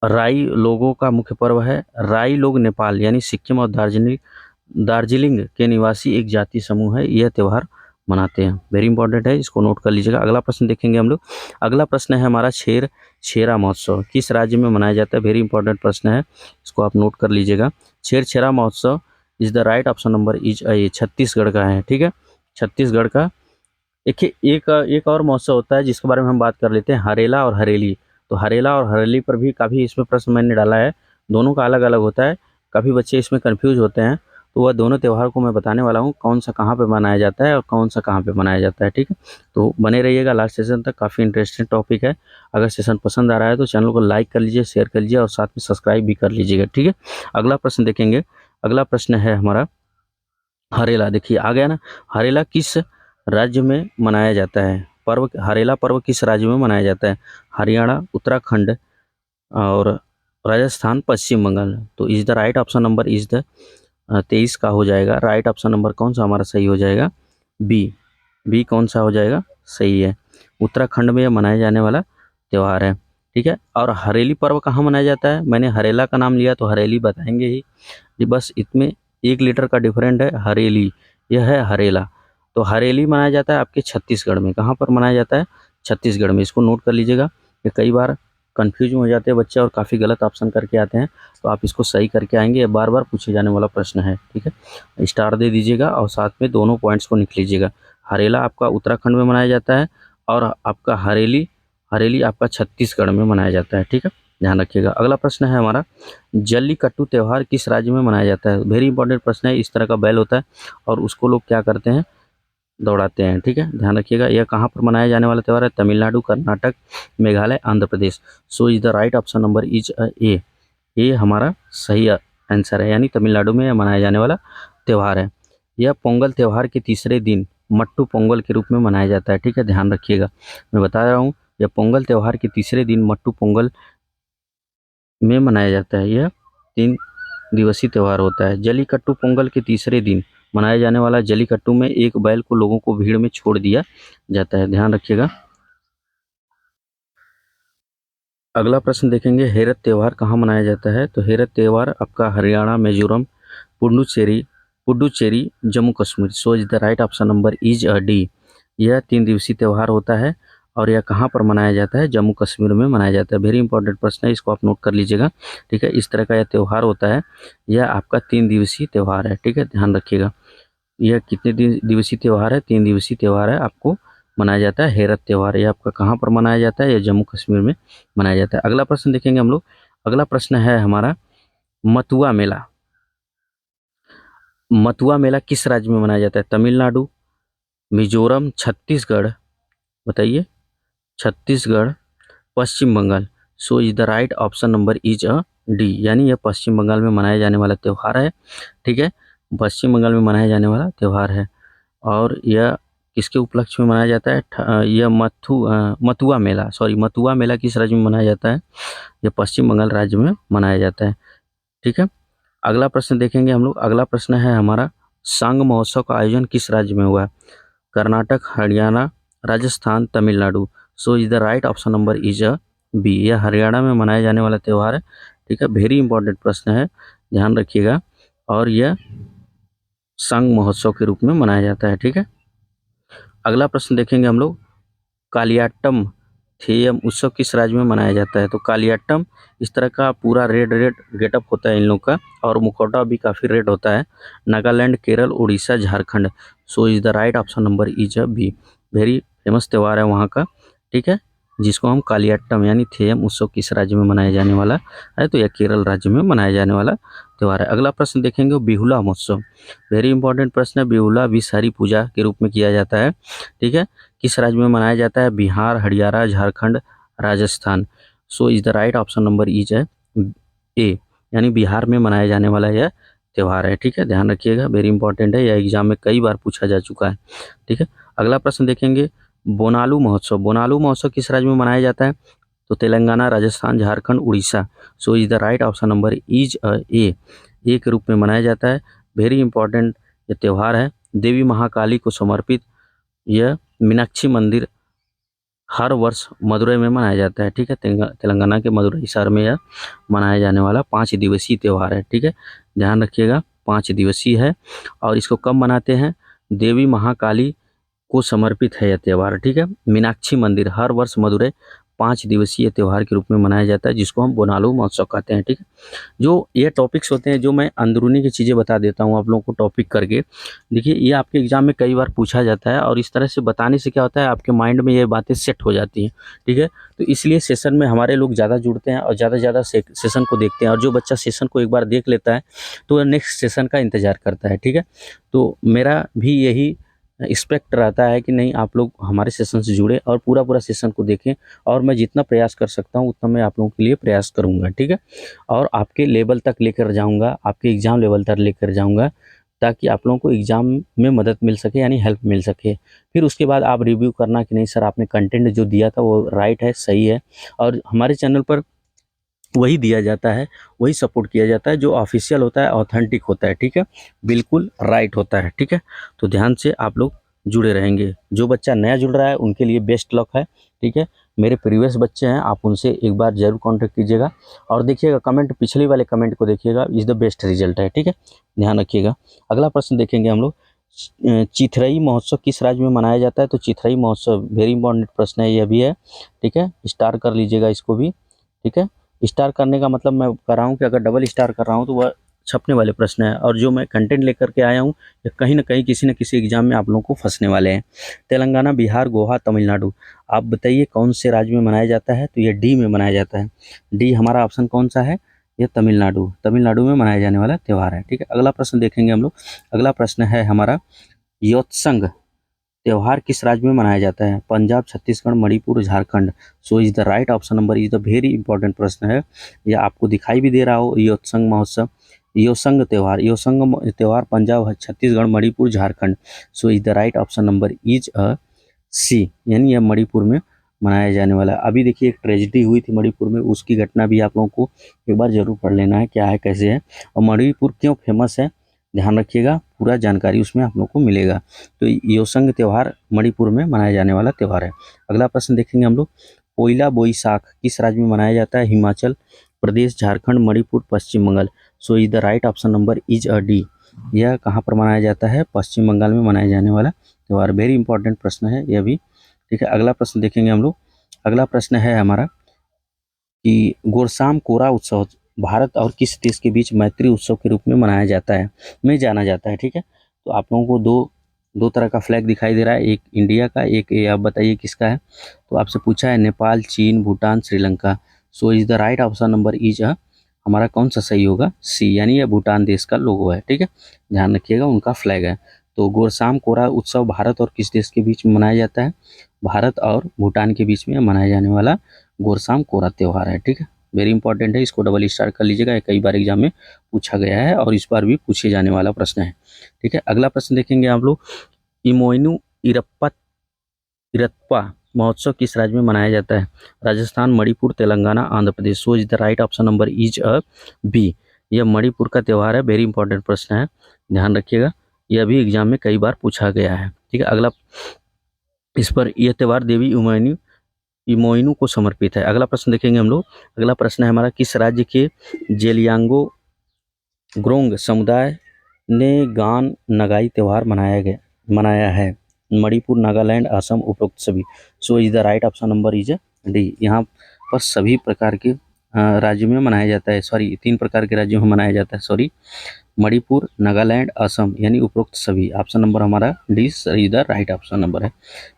राई लोगों का मुख्य पर्व है। राई लोग नेपाल यानी सिक्किम और दार्जिलिंग के निवासी एक जाति समूह है, यह त्यौहार मनाते हैं। वेरी इंपॉर्टेंट है, इसको नोट कर लीजिएगा। अगला प्रश्न देखेंगे हम लोग। अगला प्रश्न है हमारा, छेरा महोत्सव किस राज्य में मनाया जाता है? वेरी इंपॉर्टेंट प्रश्न है, इसको आप नोट कर लीजिएगा। छेरा महोत्सव is the right option number is ए, छत्तीसगढ़ का है। ठीक है, छत्तीसगढ़ का। देखिए एक और महोत्सव होता है जिसके बारे में हम बात कर लेते हैं, हरेला और हरेली। तो हरेला और हरेली पर भी काफ़ी इसमें प्रश्न मैंने डाला है, दोनों का अलग अलग होता है। काफ़ी बच्चे इसमें कंफ्यूज होते हैं, तो वह दोनों त्यौहार को मैं बताने वाला हूँ, कौन सा कहाँ पे मनाया जाता है और कौन सा कहाँ पे मनाया जाता है। ठीक है, तो बने रहिएगा लास्ट सेशन तक, काफ़ी इंटरेस्टिंग टॉपिक है। अगर सेशन पसंद आ रहा है तो चैनल को लाइक कर लीजिए, शेयर कर लीजिए और साथ में सब्सक्राइब भी कर लीजिएगा। ठीक है, अगला प्रश्न देखेंगे। अगला प्रश्न है हमारा, हरेला। देखिए आ गया ना, हरेला किस राज्य में मनाया जाता है? पर्व हरेला पर्व किस राज्य में मनाया जाता है? हरियाणा, उत्तराखंड और राजस्थान, पश्चिम बंगाल। तो is the right option number is the 23 का हो जाएगा। राइट ऑप्शन नंबर कौन सा हमारा सही हो जाएगा? बी। बी कौन सा हो जाएगा? सही है, उत्तराखंड में यह मनाया जाने वाला त्यौहार है। ठीक है, और हरेली पर्व कहाँ मनाया जाता है? मैंने हरेला का नाम लिया तो हरेली बताएंगे ही जी, बस इसमें 1 लीटर का डिफरेंट है। हरेली, यह है हरेला। तो हरेली मनाया जाता है आपके छत्तीसगढ़ में। कहाँ पर मनाया जाता है? छत्तीसगढ़ में। इसको नोट कर लीजिएगा, ये कई बार कन्फ्यूज हो जाते हैं बच्चे और काफ़ी गलत ऑप्शन करके आते हैं, तो आप इसको सही करके आएंगे। ये बार बार पूछे जाने वाला प्रश्न है। ठीक है, स्टार दे दीजिएगा और साथ में दोनों पॉइंट्स को लिख लीजिएगा। हरेला आपका उत्तराखंड में मनाया जाता है और आपका हरेली हरेली आपका छत्तीसगढ़ में मनाया जाता है। ठीक है, ध्यान रखिएगा। अगला प्रश्न है हमारा, जल्लीकट्टू त्यौहार किस राज्य में मनाया जाता है? वेरी इंपॉर्टेंट प्रश्न है। इस तरह का बैल होता है और उसको लोग क्या करते हैं? दौड़ाते हैं। ठीक है, ध्यान रखिएगा। यह कहाँ पर मनाया जाने वाला त्यौहार है? Tamil Nadu, Karnataka, Meghalaya, Andhra Pradesh. So is the right option number is A. ये हमारा सही आंसर है, यानी तमिलनाडु में यह मनाया जाने वाला त्यौहार है। यह पोंगल त्यौहार के तीसरे दिन मट्टू पोंगल के रूप में मनाया जाता है। ठीक है, ध्यान रखिएगा, मैं बता रहा हूँ, यह पोंगल त्यौहार के तीसरे दिन मट्टू पोंगल में मनाया जाता है। यह 3 दिवसीय त्यौहार होता है। जल्लीकट्टू पोंगल के तीसरे दिन मनाए जाने वाला जल्लीकट्टू में एक बैल को लोगों को भीड़ में छोड़ दिया जाता है। ध्यान रखिएगा। अगला प्रश्न देखेंगे, हेरत त्यौहार कहाँ मनाया जाता है? तो हेरत त्यौहार आपका Haryana, Mizoram, Puducherry, Jammu Kashmir. So is the right option number is D. यह 3 दिवसीय त्यौहार होता है और यह कहाँ पर मनाया जाता है? जम्मू कश्मीर में मनाया जाता है। वेरी इंपॉर्टेंट प्रश्न है, इसको आप नोट कर लीजिएगा। ठीक है, इस तरह का यह त्यौहार होता है। यह आपका 3 दिवसीय त्यौहार है। ठीक है, ध्यान रखिएगा। यह कितने दिवसीय त्यौहार है? 3 दिवसीय त्यौहार है, आपको मनाया जाता है हेरत त्यौहार। यह आपका कहाँ पर मनाया जाता है? यह जम्मू कश्मीर में मनाया जाता है। अगला प्रश्न देखेंगे हम लोग। अगला प्रश्न है हमारा, मतुआ मेला। मतुआ मेला किस राज्य में मनाया जाता है? तमिलनाडु, मिजोरम, छत्तीसगढ़। बताइए, Chhattisgarh, Paschim Bengal. So is the right option number is D, यानी यह पश्चिम बंगाल में मनाया जाने वाला त्यौहार है। ठीक है, पश्चिम बंगाल में मनाया जाने वाला त्यौहार है और यह किसके उपलक्ष्य में मनाया जाता है? यह मथुआ मेला, मथुआ मेला किस राज्य में मनाया जाता है? यह पश्चिम बंगाल राज्य में मनाया जाता है। ठीक है, अगला प्रश्न देखेंगे हम लोग। अगला प्रश्न है हमारा, सांग महोत्सव का आयोजन किस राज्य में हुआ? Karnataka, Haryana, Rajasthan, Tamil Nadu. So is the right option number is B, यह हरियाणा में मनाया जाने वाला त्यौहार है। ठीक है, वेरी इंपॉर्टेंट प्रश्न है, ध्यान रखिएगा। और यह सांग महोत्सव के रूप में मनाया जाता है। ठीक है, अगला प्रश्न देखेंगे हम लोग, कालियाट्टम थेयम उत्सव किस राज्य में मनाया जाता है? तो कालियाट्टम इस तरह का पूरा रेड रेड गेटअप होता है इन लोग का, और मुखौटा भी काफ़ी रेड होता है। Nagaland, Kerala, Orissa, Jharkhand. So is the right option number is B, very famous त्यौहार है वहाँ का। ठीक है, जिसको हम कालियाट्टम यानी थेयम उत्सव किस राज्य में मनाया जाने वाला है? तो यह केरल राज्य में मनाया जाने वाला त्यौहार है। अगला प्रश्न देखेंगे, बिहुला महोत्सव, वेरी इंपॉर्टेंट प्रश्न है। बिहुला विषहरी पूजा के रूप में किया जाता है। ठीक है, किस राज्य में मनाया जाता है? Bihar, Haryana, Jharkhand, Rajasthan. So is the right option number is है ए, यानी बिहार में मनाया जाने वाला यह त्यौहार है। ठीक है, ध्यान रखिएगा, वेरी इंपॉर्टेंट है, यह एग्जाम में कई बार पूछा जा चुका है। ठीक है, अगला प्रश्न देखेंगे, बोनालू महोत्सव, बोनालू महोत्सव किस राज्य में मनाया जाता है? तो तेलंगाना, राजस्थान, झारखंड, उड़ीसा। सो is the right option number is ए के रूप में मनाया जाता है। वेरी इंपॉर्टेंट ये त्यौहार है, देवी महाकाली को समर्पित यह मीनाक्षी मंदिर हर वर्ष मदुरई में मनाया जाता है। ठीक है, तेलंगाना के मदुरई शहर में यह मनाया जाने वाला 5 दिवसीय त्यौहार है। ठीक है, ध्यान रखिएगा, 5 दिवसीय है। और इसको कब मनाते हैं? देवी महाकाली को समर्पित है यह त्यौहार। ठीक है, मीनाक्षी मंदिर हर वर्ष मदुरई 5 दिवसीय त्यौहार के रूप में मनाया जाता है, जिसको हम बोनालू महोत्सव कहते हैं। ठीक है, जो ये टॉपिक्स होते हैं, जो मैं अंदरूनी की चीज़ें बता देता हूँ आप लोगों को टॉपिक करके। देखिए, ये आपके एग्जाम में कई बार पूछा जाता है, और इस तरह से बताने से क्या होता है, आपके माइंड में ये बातें सेट हो जाती हैं। ठीक है, तो इसलिए सेशन में हमारे लोग ज़्यादा जुड़ते हैं और ज़्यादा से ज़्यादा सेशन को देखते हैं, और जो बच्चा सेशन को एक बार देख लेता है तो वह नेक्स्ट सेशन का इंतज़ार करता है। ठीक है, तो मेरा भी यही एक्सपेक्ट रहता है कि नहीं, आप लोग हमारे सेशन से जुड़े और पूरा पूरा सेशन को देखें, और मैं जितना प्रयास कर सकता हूँ उतना मैं आप लोगों के लिए प्रयास करूँगा। ठीक है, और आपके लेवल तक लेकर जाऊँगा, आपके एग्ज़ाम लेवल तक लेकर जाऊँगा, ताकि आप लोगों को एग्ज़ाम में मदद मिल सके, यानी हेल्प मिल सके। फिर उसके बाद आप रिव्यू करना कि नहीं सर, आपने कंटेंट जो दिया था वो राइट है, सही है। और हमारे चैनल पर वही दिया जाता है, वही सपोर्ट किया जाता है जो ऑफिशियल होता है, ऑथेंटिक होता है। ठीक है, बिल्कुल राइट होता है। ठीक है, तो ध्यान से आप लोग जुड़े रहेंगे। जो बच्चा नया जुड़ रहा है उनके लिए बेस्ट लक है। ठीक है, मेरे प्रीवियस बच्चे हैं, आप उनसे एक बार ज़रूर कांटेक्ट कीजिएगा, और देखिएगा कमेंट, पिछले वाले कमेंट को देखिएगा, इज़ द बेस्ट रिजल्ट है। ठीक है, ध्यान रखिएगा। अगला प्रश्न देखेंगे हम लोग, चिथरई महोत्सव किस राज्य में मनाया जाता है? तो चिथरई महोत्सव, वेरी इंपॉर्टेंट प्रश्न है, यह भी है। ठीक है, स्टार कर लीजिएगा इसको भी। ठीक है, स्टार करने का मतलब मैं कर रहा हूँ कि अगर डबल स्टार कर रहा हूँ तो वह छपने वाले प्रश्न है, और जो मैं कंटेंट लेकर के आया हूँ ये कहीं ना कहीं किसी न किसी एग्जाम में आप लोगों को फंसने वाले हैं। तेलंगाना, बिहार, गोवा, तमिलनाडु। आप बताइए कौन से राज्य में मनाया जाता है? तो ये डी में मनाया जाता है। डी हमारा ऑप्शन कौन सा है? ये तमिलनाडु, तमिलनाडु में मनाया जाने वाला त्यौहार है। ठीक है, अगला प्रश्न देखेंगे हम लोग। अगला प्रश्न है हमारा, योत्संग त्योहार किस राज्य में मनाया जाता है? Punjab, Chhattisgarh, Manipur, Jharkhand. So is the right option number is the very important प्रश्न है। यह आपको दिखाई भी दे रहा हो, योत्संग महोत्सव, योसंग त्यौहार, योसंग त्यौहार Punjab, Chhattisgarh, Manipur, Jharkhand. So is the right option number is C, यानी यह मणिपुर में मनाया जाने वाला है। अभी देखिए एक ट्रेजिडी हुई थी मणिपुर में, उसकी घटना भी आप लोगों को एक बार जरूर पढ़ लेना है, क्या है कैसे है, और मणिपुर क्यों फेमस है, ध्यान रखिएगा, पूरा जानकारी उसमें आप लोगों को मिलेगा। तो योसंग त्यौहार मणिपुर में मनाया जाने वाला त्यौहार है। अगला प्रश्न देखेंगे हम लोग, पोइला बोईसाख किस राज्य में मनाया जाता है? Himachal Pradesh, Jharkhand, Manipur, Paschim Bengal. So is the right option number is D, यह कहाँ पर मनाया जाता है? पश्चिम बंगाल में मनाया जाने वाला त्यौहार। वेरी इंपॉर्टेंट प्रश्न है यह भी। ठीक है, अगला प्रश्न देखेंगे हम लोग। अगला प्रश्न है हमारा कि गोरसाम कोरा उत्सव भारत और किस देश के बीच मैत्री उत्सव के रूप में मनाया जाता है, में जाना जाता है? ठीक है, तो आप लोगों को दो दो तरह का फ्लैग दिखाई दे रहा है, एक इंडिया का, एक ये आप बताइए किसका है। तो आपसे पूछा है नेपाल, चीन, भूटान, श्रीलंका। सो is the right option number is हमारा कौन सा सही होगा? सी, यानी यह भूटान देश का लोगो है। ठीक है, ध्यान रखिएगा, उनका फ्लैग है। तो गोरसाम कोरा उत्सव भारत और किस देश के बीच में मनाया जाता है? भारत और भूटान के बीच में मनाया जाने वाला गोरसाम कोरा त्यौहार है। ठीक है, वेरी इंपॉर्टेंट है, इसको डबल स्टार कर लीजिएगा, कई बार एग्जाम में पूछा गया है और इस बार भी पूछे जाने वाला प्रश्न है। ठीक है, अगला प्रश्न देखेंगे आप लोग, इमोइनू इरप्पा इरप्पा महोत्सव किस राज्य में मनाया जाता है? Rajasthan, Manipur, Telangana, Andhra Pradesh. So is the right option number is B. यह मणिपुर का त्यौहार है। वेरी इंपॉर्टेंट प्रश्न है, ध्यान रखिएगा, यह भी एग्जाम में कई बार पूछा गया है। ठीक है, अगला, इस पर यह त्यौहार देवी इमोइनु को समर्पित है। अगला प्रश्न देखेंगे हम लोग। अगला प्रश्न है हमारा, किस राज्य के जेलियांगो ग्रोंग समुदाय ने गान नगाई त्यौहार मनाया है? मणिपुर, नागालैंड, असम, उपरोक्त सभी। सो is the right option number is D. यहाँ पर सभी प्रकार के राज्यों में मनाया जाता है, सॉरी 3 प्रकार के राज्यों में मनाया जाता है, सॉरी, मणिपुर, नागालैंड, असम, यानी उपरोक्त सभी। ऑप्शन नंबर हमारा D is the right option number है।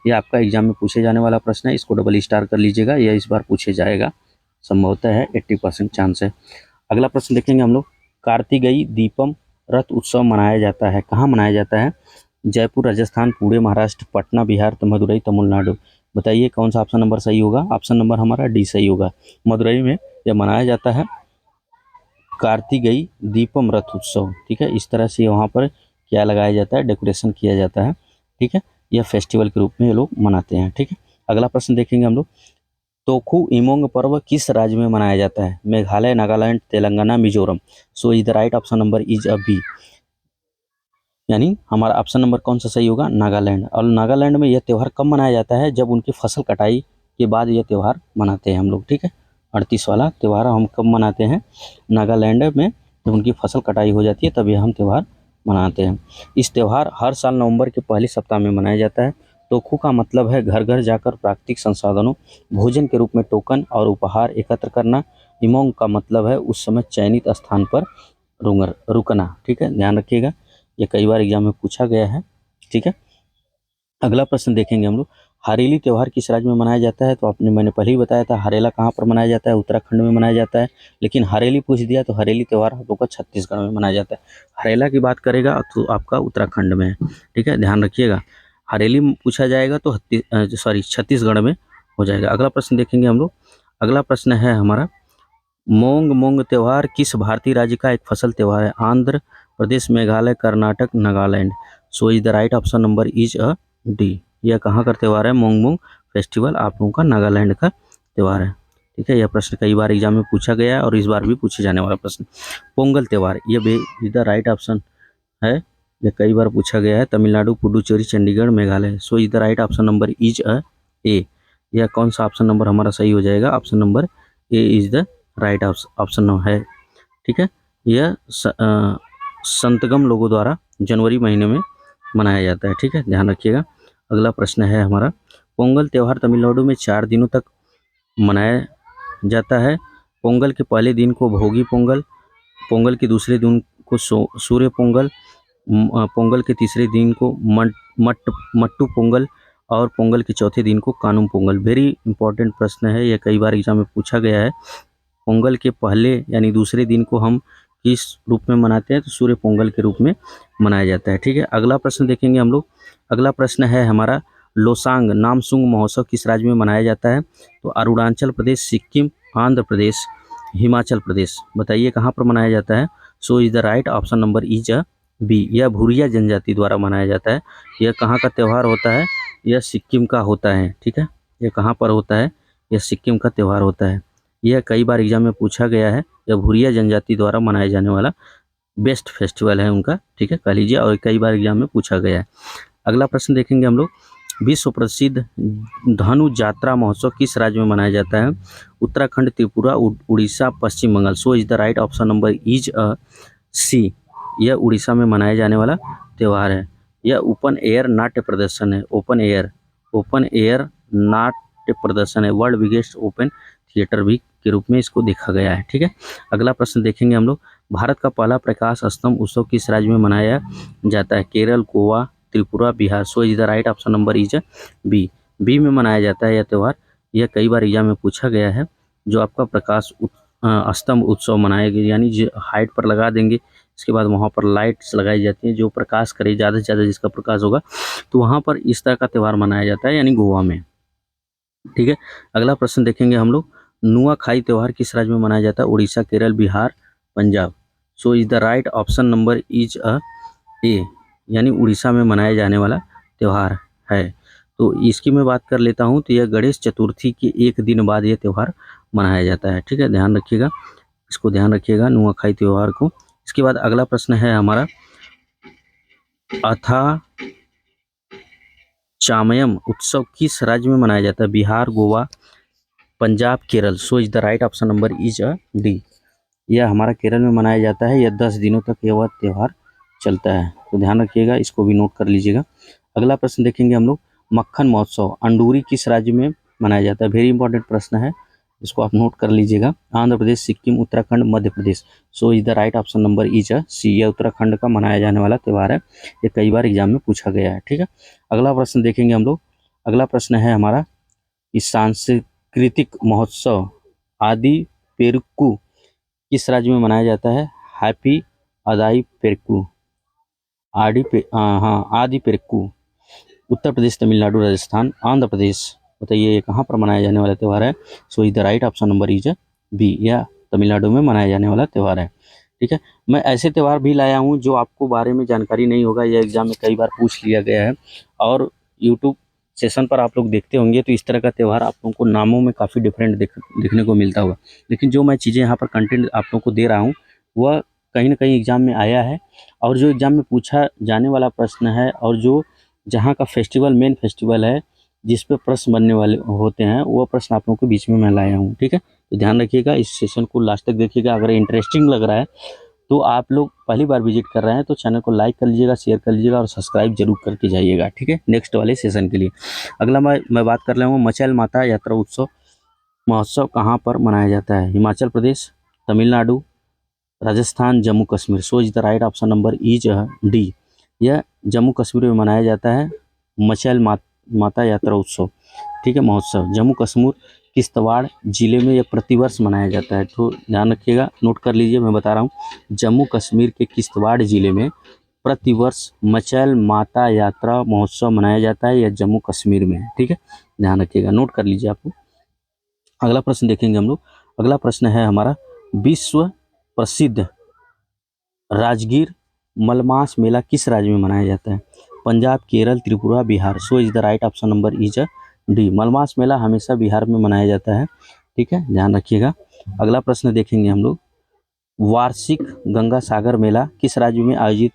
यह आपका एग्जाम में पूछे जाने वाला प्रश्न है, इसको डबल स्टार कर लीजिएगा, यह इस बार पूछे जाएगा, संभवतः है, 80% चांस है। अगला प्रश्न देखेंगे हम लोग। कार्तिकेय दीपम रथ उत्सव मनाया जाता है, कहाँ मनाया जाता है? जयपुर, राजस्थान, पुणे, महाराष्ट्र, पटना, बिहार, मदुरई, तमिलनाडु। बताइए कौन सा ऑप्शन नंबर सही होगा? ऑप्शन नंबर हमारा डी सही होगा। मदुरई में यह मनाया जाता है कार्तिकेय दीपम रथ उत्सव। ठीक है, इस तरह से वहाँ पर क्या लगाया जाता है, डेकोरेशन किया जाता है। ठीक है, यह फेस्टिवल के रूप में ये लोग मनाते हैं। ठीक है, अगला प्रश्न देखेंगे हम लोग। तोखु इमोंग पर्व किस राज्य में मनाया जाता है? Meghalaya, Nagaland, Telangana, Mizoram. So is the right option number is a B, यानी हमारा ऑप्शन नंबर कौन सा सही होगा? नागालैंड। और नागालैंड में यह त्यौहार कब मनाया जाता है? जब उनकी फसल कटाई के बाद यह त्यौहार मनाते हैं हम लोग। ठीक है, 38 वाला त्यौहार हम कब मनाते हैं? नागालैंड में जब उनकी फसल कटाई हो जाती है तब यह हम त्यौहार मनाते हैं। इस त्यौहार हर साल नवंबर के पहले सप्ताह में मनाया जाता है। तोखु का मतलब है घर घर जाकर प्राकृतिक संसाधनों, भोजन के रूप में टोकन और उपहार एकत्र करना। इमोंग का मतलब है उस समय चयनित स्थान पर रुकना। ठीक है, ध्यान रखिएगा, ये कई बार एग्जाम में पूछा गया है। ठीक है, अगला प्रश्न देखेंगे हम लोग। हरेली त्यौहार किस राज्य में मनाया जाता है? तो मैंने पहले ही बताया था, हरेला कहाँ पर मनाया जाता है? उत्तराखंड में मनाया जाता है। लेकिन हरेली पूछ दिया तो हरेली त्यौहार आप लोग का छत्तीसगढ़ में मनाया जाता है। हरेला की बात करेगा तो आपका उत्तराखंड में है। ठीक है, ध्यान रखिएगा, हरेली पूछा जाएगा तो छत्तीसगढ़ में हो जाएगा। अगला प्रश्न देखेंगे हम लोग। अगला प्रश्न है हमारा, मोंग त्यौहार किस भारतीय राज्य का एक फसल त्यौहार है? Andhra Pradesh, Meghalaya, Karnataka, Nagaland. So is the right option number is a D. यह कहाँ का त्यौहार है? मोंग फेस्टिवल आप लोगों का नागालैंड का त्यौहार है। ठीक है, यह प्रश्न कई बार एग्जाम में पूछा गया है और इस बार भी पूछे जाने वाला प्रश्न। पोंगल त्यौहार, यह इज द राइट ऑप्शन है, यह कई बार पूछा गया है। Tamil Nadu, Puducherry, Chandigarh, Meghalaya. So is the right option number is a A. यह कौन सा ऑप्शन नंबर हमारा सही हो जाएगा? Option number A is the right option है। ठीक है, यह संतगम लोगों द्वारा जनवरी महीने में मनाया जाता है। ठीक है, ध्यान रखिएगा। अगला प्रश्न है हमारा, पोंगल त्यौहार तमिलनाडु में 4 दिनों तक मनाया जाता है। पोंगल के पहले दिन को भोगी पोंगल, पोंगल के दूसरे दिन को सूर्य पोंगल, पोंगल के तीसरे दिन को मट्टू पोंगल और पोंगल के चौथे दिन को कानुम पोंगल। वेरी इंपॉर्टेंट प्रश्न है, यह कई बार एग्जाम में पूछा गया है। पोंगल के पहले यानी दूसरे दिन को हम किस रूप में मनाते हैं? तो सूर्य पोंगल के रूप में मनाया जाता है। ठीक है, अगला प्रश्न देखेंगे हम लोग। अगला प्रश्न है हमारा, लोसांग नामसूंग महोत्सव किस राज्य में मनाया जाता है? तो अरुणाचल प्रदेश, सिक्किम, आंध्र प्रदेश, हिमाचल प्रदेश। बताइए कहाँ पर मनाया जाता है? So is the right option number is a B. यह भूरिया जनजाति द्वारा मनाया जाता है। यह कहाँ का त्यौहार होता है? यह सिक्किम का होता है। ठीक है, यह कहाँ पर होता है? यह सिक्किम का त्यौहार होता है। यह कई बार एग्जाम में पूछा गया है। यह भूरिया जनजाति द्वारा मनाया जाने वाला बेस्ट फेस्टिवल है उनका। ठीक है, कह लीजिए, और कई बार एग्जाम में पूछा गया है। अगला प्रश्न देखेंगे हम लोग। विश्व प्रसिद्ध धनु जात्रा महोत्सव किस राज्य में मनाया जाता है? Uttarakhand, Tripura, Orissa, Paschim Bengal. So is the right option number is a C. यह उड़ीसा में मनाया जाने वाला त्यौहार है। यह ओपन एयर नाट्य प्रदर्शन है। ओपन एयर नाट्य प्रदर्शन है। वर्ल्ड बिगेस्ट ओपन थिएटर भी के रूप में इसको देखा गया है। ठीक है, अगला प्रश्न देखेंगे हम लोग। भारत का पहला प्रकाश स्तंभ उत्सव किस राज्य में मनाया जाता है? Kerala, Goa, Tripura, Bihar. So is the right option number is B. B में मनाया जाता है यह त्यौहार। यह कई बार एग्जाम में पूछा गया है। जो आपका प्रकाश स्तंभ उत्सव मनाया गया, यानी जो हाइट पर लगा देंगे, इसके बाद वहाँ पर लाइट्स लगाई जाती हैं जो प्रकाश करे, ज़्यादा से ज़्यादा जिसका प्रकाश होगा, तो वहाँ पर इस तरह का त्यौहार मनाया जाता है, यानी गोवा में। ठीक है, अगला प्रश्न देखेंगे हम लोग। नुआखाई त्यौहार किस राज्य में मनाया जाता है? Orissa, Kerala, Bihar, Punjab. So is the right option number is a A, यानी उड़ीसा में मनाया जाने वाला त्यौहार है। तो इसकी मैं बात कर लेता हूँ, तो यह गणेश चतुर्थी के एक दिन बाद ये त्यौहार मनाया जाता है। ठीक है, ध्यान रखिएगा, इसको ध्यान रखिएगा नुआखाई त्यौहार को। इसके बाद अगला प्रश्न है हमारा, अथा चामयम उत्सव किस राज्य में मनाया जाता है? Bihar, Goa, Punjab, Kerala. So is the right option number is D. यह हमारा केरल में मनाया जाता है। यह 10 दिनों तक यह त्यौहार चलता है, तो ध्यान रखिएगा, इसको भी नोट कर लीजिएगा। अगला प्रश्न देखेंगे हम लोग, मक्खन महोत्सव अंडूरी किस राज्य में मनाया जाता है? वेरी इंपॉर्टेंट प्रश्न है, इसको आप नोट कर लीजिएगा। Andhra Pradesh, Sikkim, Uttarakhand, Madhya Pradesh. So is the right option number is C. यह उत्तराखंड का मनाया जाने वाला त्यौहार है। ये कई बार एग्जाम में पूछा गया है। ठीक है, अगला प्रश्न देखेंगे हम लोग। अगला प्रश्न है हमारा, इस सांस्कृतिक महोत्सव आदि पेरुक्कू किस राज्य में मनाया जाता है? हैप्पी अदाई पेरुक्कू, आदि पेरुक्कू। उत्तर प्रदेश, तमिलनाडु, राजस्थान, आंध्र प्रदेश। बताइए ये कहाँ पर मनाया जाने वाला त्यौहार है? So is the right option number is B. यह तमिलनाडु में मनाया जाने वाला त्यौहार है। ठीक है, मैं ऐसे त्यौहार भी लाया हूँ जो आपको बारे में जानकारी नहीं होगा, यह एग्जाम में कई बार पूछ लिया गया है, और यूट्यूब सेशन पर आप लोग देखते होंगे तो इस तरह का त्यौहार आप लोगों को नामों में काफ़ी डिफरेंट देखने को मिलता होगा। लेकिन जो मैं चीज़ें यहाँ पर कंटेंट आप लोगों को दे रहा हूँ वह कहीं ना कहीं एग्जाम में आया है, और जो एग्जाम में पूछा जाने वाला प्रश्न है, और जो जहाँ का फेस्टिवल मेन फेस्टिवल है जिस पे प्रश्न बनने वाले होते हैं, वो प्रश्न आप लोगों के बीच में मैं लाया हूँ। ठीक है, तो ध्यान रखिएगा, इस सेशन को लास्ट तक देखिएगा। अगर इंटरेस्टिंग लग रहा है तो आप लोग पहली बार विजिट कर रहे हैं तो चैनल को लाइक कर लीजिएगा, शेयर कर लीजिएगा और सब्सक्राइब जरूर करके जाइएगा। ठीक है, नेक्स्ट वाले सेशन के लिए। अगला मैं बात कर रहा हूँ, मचैल माता यात्रा उत्सव महोत्सव कहाँ पर मनाया जाता है? Himachal Pradesh, Tamil Nadu, Rajasthan, Jammu Kashmir. So is the right option number is D. यह जम्मू कश्मीर में मनाया जाता है, मचैल माता यात्रा उत्सव। ठीक है, महोत्सव जम्मू कश्मीर किश्तवाड़ जिले में यह प्रतिवर्ष मनाया जाता है। तो ध्यान रखिएगा, नोट कर लीजिए, मैं बता रहा हूँ, जम्मू कश्मीर के किश्तवाड़ जिले में प्रतिवर्ष मचैल माता यात्रा महोत्सव मनाया जाता है। यह जम्मू कश्मीर में है। ठीक है, ध्यान रखिएगा, नोट कर लीजिए आपको। अगला प्रश्न देखेंगे हम लोग। अगला प्रश्न है हमारा, विश्व प्रसिद्ध राजगीर मलमास मेला किस राज्य में मनाया जाता है? Punjab, Kerala, Tripura, Bihar. So is the right option number is D. Malmas Mela हमेशा बिहार में मनाया जाता है। ठीक है, ध्यान रखिएगा। अगला प्रश्न देखेंगे हम लोग, वार्षिक गंगा सागर मेला किस राज्य में आयोजित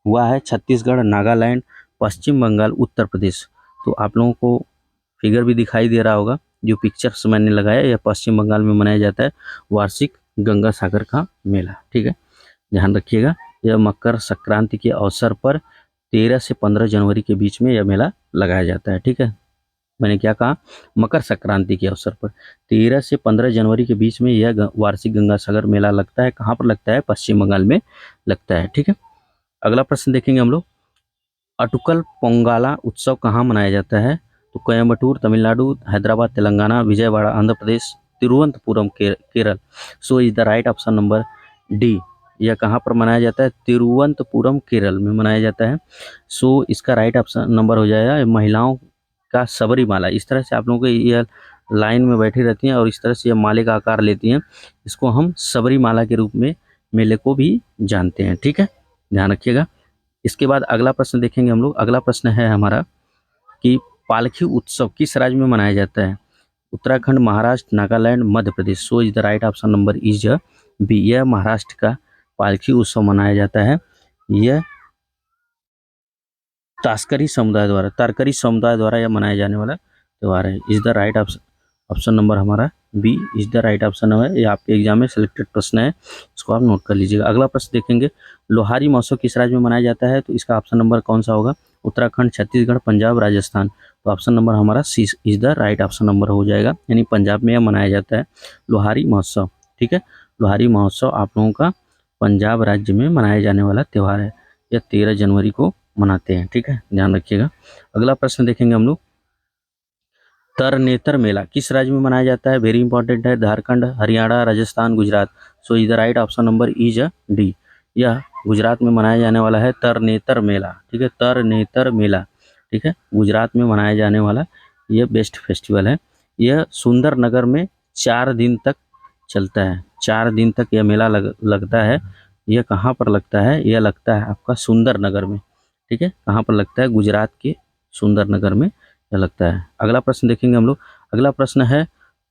हुआ है? छत्तीसगढ़, नागालैंड, पश्चिम बंगाल, उत्तर प्रदेश। तो आप लोगों को फिगर भी दिखाई दे रहा होगा, जो पिक्चर्स मैंने लगाया, यह पश्चिम बंगाल में मनाया जाता है वार्षिक गंगा सागर का मेला। ठीक है, ध्यान रखिएगा, यह मकर संक्रांति के अवसर पर 13 से 15 जनवरी के बीच में यह मेला लगाया जाता है। ठीक है, मैंने क्या कहा? मकर संक्रांति के अवसर पर 13 से 15 जनवरी के बीच में यह वार्षिक गंगा सागर मेला लगता है। कहाँ पर लगता है? पश्चिम बंगाल में लगता है। ठीक है, अगला प्रश्न देखेंगे हम लोग, अटुकल पोंगाला उत्सव कहाँ मनाया जाता है? तो Coimbatore, Tamil Nadu, Hyderabad, Telangana, Vijayawada, Andhra Pradesh, Thiruvananthapuram, Kerala. So is the right option number D. यह कहाँ पर मनाया जाता है? तिरुवनंतपुरम, केरल में मनाया जाता है। सो इसका राइट ऑप्शन नंबर हो जाएगा महिलाओं का सबरीमाला। इस तरह से आप लोगों को यह लाइन में बैठी रहती हैं और इस तरह से यह माले का आकार लेती हैं, इसको हम सबरीमाला के रूप में मेले को भी जानते हैं। ठीक है, ध्यान रखिएगा। इसके बाद अगला प्रश्न देखेंगे हम लोग। अगला प्रश्न है हमारा कि पालकी उत्सव किस राज्य में मनाया जाता है? Uttarakhand, Maharashtra, Nagaland, Madhya Pradesh. So is the right option number is B. यह महाराष्ट्र का पालकी उत्सव मनाया जाता है। यह तारकरी समुदाय द्वारा यह मनाया जाने वाला त्यौहार है। Is the right option number हमारा B is the right option है। ये आपके एग्जाम में सिलेक्टेड प्रश्न है, इसको आप नोट कर लीजिएगा। अगला प्रश्न देखेंगे, लोहारी महोत्सव किस राज्य में मनाया जाता है? तो इसका ऑप्शन नंबर कौन सा होगा? उत्तराखंड, छत्तीसगढ़, पंजाब, राजस्थान। तो ऑप्शन नंबर हमारा C is the right option number हो जाएगा, यानी पंजाब में यह मनाया जाता है लोहारी महोत्सव। ठीक है, लोहारी महोत्सव आप लोगों का पंजाब राज्य में मनाया जाने वाला त्यौहार है। यह 13 जनवरी को मनाते हैं। ठीक है, ध्यान रखिएगा। अगला प्रश्न देखेंगे हम लोग, तरनेतर मेला किस राज्य में मनाया जाता है? वेरी इंपॉर्टेंट है, झारखंड, हरियाणा, राजस्थान, गुजरात। सो is the right option number is D. यह गुजरात में मनाया जाने वाला है तरनेतर मेला। ठीक है, तरनेतर मेला, ठीक है, गुजरात में मनाया जाने वाला यह बेस्ट फेस्टिवल है। यह सुंदर नगर में 4 दिन तक चलता है। 4 दिन तक यह मेला लगता है। यह कहाँ पर लगता है? यह लगता है आपका सुंदर नगर में। ठीक है, कहाँ पर लगता है? गुजरात के सुंदरनगर में यह लगता है। अगला प्रश्न देखेंगे हम लोग। अगला प्रश्न है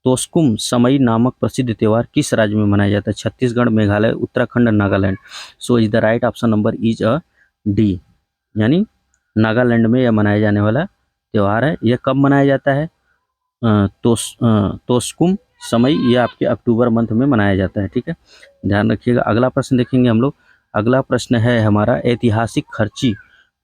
तोस्कुम समई नामक प्रसिद्ध त्योहार किस राज्य में मनाया जाता है? Chhattisgarh, Meghalaya, Uttarakhand, Nagaland. So is the right option number is a D, यानी नागालैंड में यह मनाया जाने वाला त्यौहार है। यह कब मनाया जाता है? तोस्कुम समय यह आपके अक्टूबर मंथ में मनाया जाता है। ठीक है, ध्यान रखिएगा। अगला प्रश्न देखेंगे हम लोग। अगला प्रश्न है हमारा ऐतिहासिक खर्ची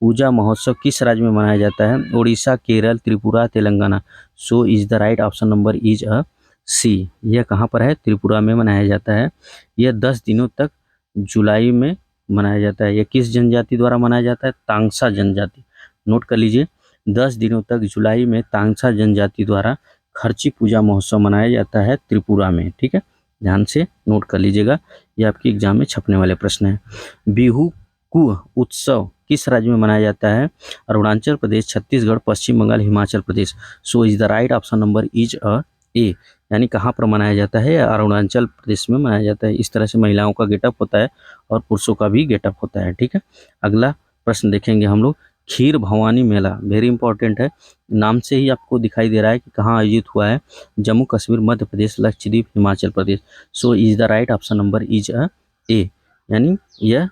पूजा महोत्सव किस राज्य में मनाया जाता है? Orissa, Kerala, Tripura, Telangana. So is the right option number is a C. यह कहाँ पर है? त्रिपुरा में मनाया जाता है। यह 10 दिनों तक जुलाई में मनाया जाता है। यह किस जनजाति द्वारा मनाया जाता है? तांगसा जनजाति। नोट कर लीजिए, 10 दिनों तक जुलाई में तांगसा जनजाति द्वारा खर्ची पूजा महोत्सव मनाया जाता है त्रिपुरा में। ठीक है, ध्यान से नोट कर लीजिएगा, ये आपके एग्जाम में छपने वाले प्रश्न हैं। बिहू कुह उत्सव किस राज्य में मनाया जाता है? Arunachal Pradesh, Chhattisgarh, Paschim Bengal, Himachal Pradesh. So is the right option number is a A, यानी कहाँ पर मनाया जाता है? अरुणाचल प्रदेश में मनाया जाता है। इस तरह से महिलाओं का गेटअप होता है और पुरुषों का भी गेटअप होता है। ठीक है, अगला प्रश्न देखेंगे हम लोग। खीर भवानी मेला वेरी इंपॉर्टेंट है, नाम से ही आपको दिखाई दे रहा है कि कहाँ आयोजित हुआ है? Jammu Kashmir, Madhya Pradesh, Lakshadweep, Himachal Pradesh. So is the right option number is a A, यानी यह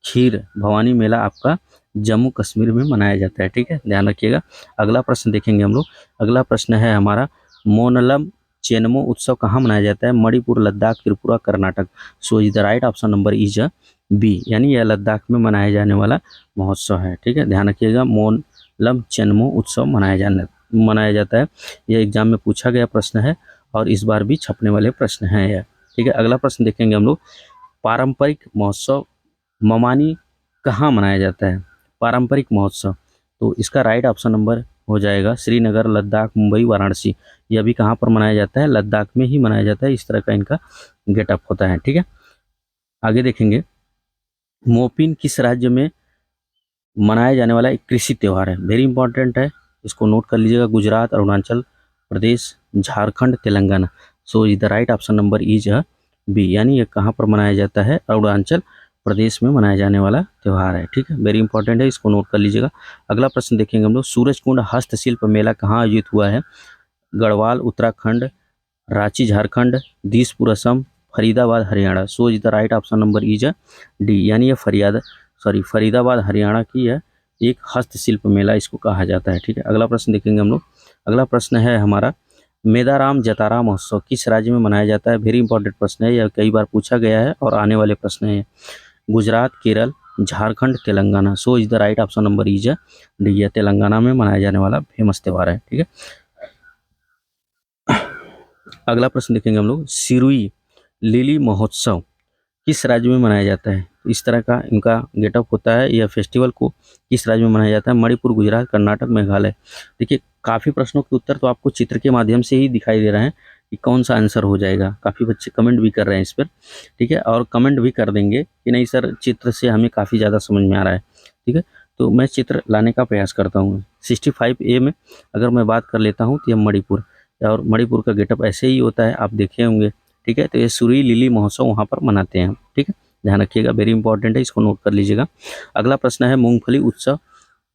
खीर भवानी मेला आपका जम्मू कश्मीर में मनाया जाता है। ठीक है, ध्यान रखिएगा। अगला प्रश्न देखेंगे हम लोग। अगला प्रश्न है हमारा मोनलम चेनमो उत्सव कहाँ मनाया जाता है? Manipur, Ladakh, Tripura, Karnataka. So is the right option number is a B, यानी यह लद्दाख में मनाया जाने वाला महोत्सव है। ठीक है, ध्यान रखिएगा। मोनलम चेनमो उत्सव मनाया जाता है। यह एग्जाम में पूछा गया प्रश्न है और इस बार भी छपने वाले प्रश्न हैं यह। ठीक है, अगला प्रश्न देखेंगे हम लोग। पारंपरिक महोत्सव ममानी कहाँ मनाया जाता है? पारंपरिक महोत्सव, तो इसका राइट ऑप्शन नंबर हो जाएगा श्रीनगर, लद्दाख, मुंबई, वाराणसी। यह भी कहाँ पर मनाया जाता है? लद्दाख में ही मनाया जाता है। इस तरह का इनका गेटअप होता है। ठीक है, आगे देखेंगे। मोपिन किस राज्य में मनाया जाने वाला एक कृषि त्यौहार है? वेरी इंपॉर्टेंट है, इसको नोट कर लीजिएगा। Gujarat, Arunachal Pradesh, Jharkhand, Telangana. So is the right option number is a B, यानी ये कहाँ पर मनाया जाता है? अरुणाचल प्रदेश में मनाया जाने वाला त्यौहार है। ठीक है, वेरी इंपॉर्टेंट है, इसको नोट कर लीजिएगा। अगला प्रश्न देखेंगे हम लोग। सूरजकुंड हस्तशिल्प मेला कहाँ आयोजित हुआ है? Garhwal, Uttarakhand, Ranchi, Jharkhand, Dispur, Assam, Faridabad, Haryana. So is the right option number is a D, यानी ये फरीदाबाद हरियाणा की यह एक हस्तशिल्प मेला इसको कहा जाता है। ठीक है, अगला प्रश्न देखेंगे हम लोग। अगला प्रश्न है हमारा मेदाराम जतारा महोत्सव किस राज्य में मनाया जाता है? वेरी इंपॉर्टेंट प्रश्न है, यह कई बार पूछा गया है और आने वाले प्रश्न है। Gujarat, Kerala, Jharkhand, Telangana. So is the right option number is a D, यह तेलंगाना में मनाया जाने वाला फेमस त्यौहार है। ठीक है, अगला प्रश्न देखेंगे हम लोग। सिरुई लिली महोत्सव किस राज्य में मनाया जाता है? इस तरह का इनका गेटअप होता है। यह फेस्टिवल को किस राज्य में मनाया जाता है? मणिपुर, गुजरात, कर्नाटक, मेघालय। देखिए, काफ़ी प्रश्नों के उत्तर तो आपको चित्र के माध्यम से ही दिखाई दे रहे हैं कि कौन सा आंसर हो जाएगा। काफ़ी बच्चे कमेंट भी कर रहे हैं इस पर। ठीक है, और कमेंट भी कर देंगे कि नहीं सर, चित्र से हमें काफ़ी ज़्यादा समझ में आ रहा है। ठीक है, तो मैं चित्र लाने का प्रयास करता हूँ। 65A में अगर मैं बात कर लेता हूँ तो यह मणिपुर, और मणिपुर का गेटअप ऐसे ही होता है, आप देखे होंगे। ठीक है, तो ये सुरी लिली महोत्सव वहाँ पर मनाते हैं। ठीक है, ध्यान रखिएगा, वेरी इंपॉर्टेंट है, इसको नोट कर लीजिएगा। अगला प्रश्न है मूंगफली उत्सव